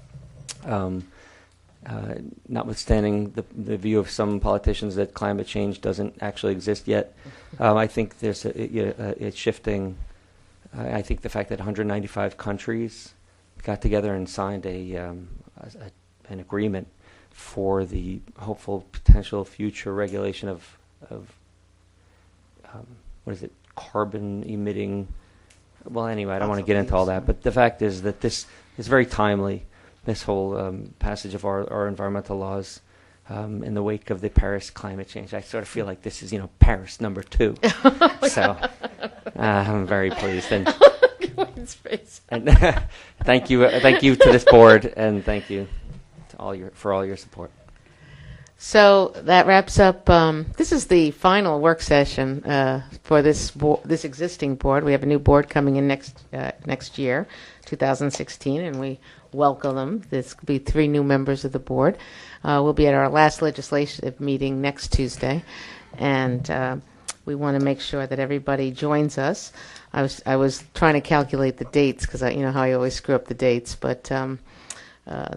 notwithstanding the view of some politicians that climate change doesn't actually exist yet, I think there's it's shifting. I think the fact that 195 countries got together and signed an agreement for the hopeful potential future regulation of what is it, carbon emitting. Well, anyway, I don't want to get into all that, but the fact is that this is very timely. This whole passage of our environmental laws in the wake of the Paris climate change. I sort of feel like this is, Paris number 2. So I'm very pleased. And, and thank you to this board, and thank you to for all your support. So that wraps up. This is the final work session for this existing board. We have a new board coming in next year, 2016, and we welcome them. This will be 3 new members of the board. We'll be at our last legislative meeting next Tuesday, and we want to make sure that everybody joins us. I was trying to calculate the dates because you know how I always screw up the dates, but.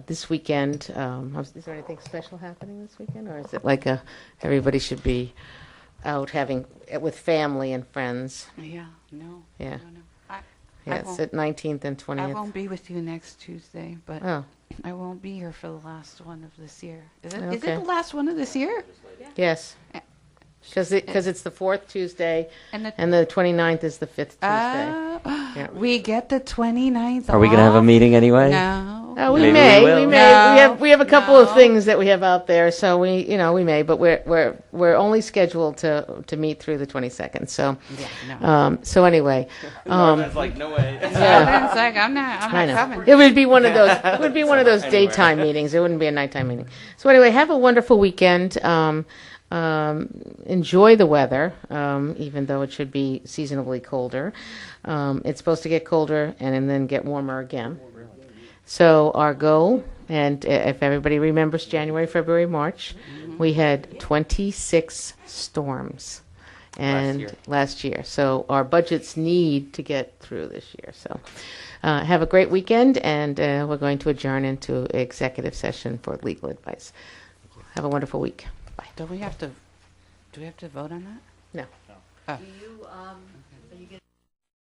This weekend, is there anything special happening this weekend, or is it like everybody should be out having with family and friends? Yeah, no. Yeah. No. It's at 19th and 20th. I won't be with you next Tuesday, but I won't be here for the last one of this year. Is it the last one of this year? Yes. Because it's the 4th Tuesday, and the 29th is the 5th Tuesday. Yeah. We get the 29th Are we going to have a meeting anyway? No. We Maybe may. we will. We have a couple of things that we have out there, so we may, but we're only scheduled to meet through the 22nd. So so anyway, That's like no way. yeah. It's like I'm not coming. It would be one of those. It would be one of those daytime meetings. It wouldn't be a nighttime meeting. So anyway, have a wonderful weekend. Enjoy the weather, even though it should be seasonably colder. It's supposed to get colder and then get warmer again. So our goal, and if everybody remembers January, February, March, we had 26 storms last year. So our budgets need to get through this year. So have a great weekend, and we're going to adjourn into executive session for legal advice. Have a wonderful week. Do we have to vote on that? No. Are you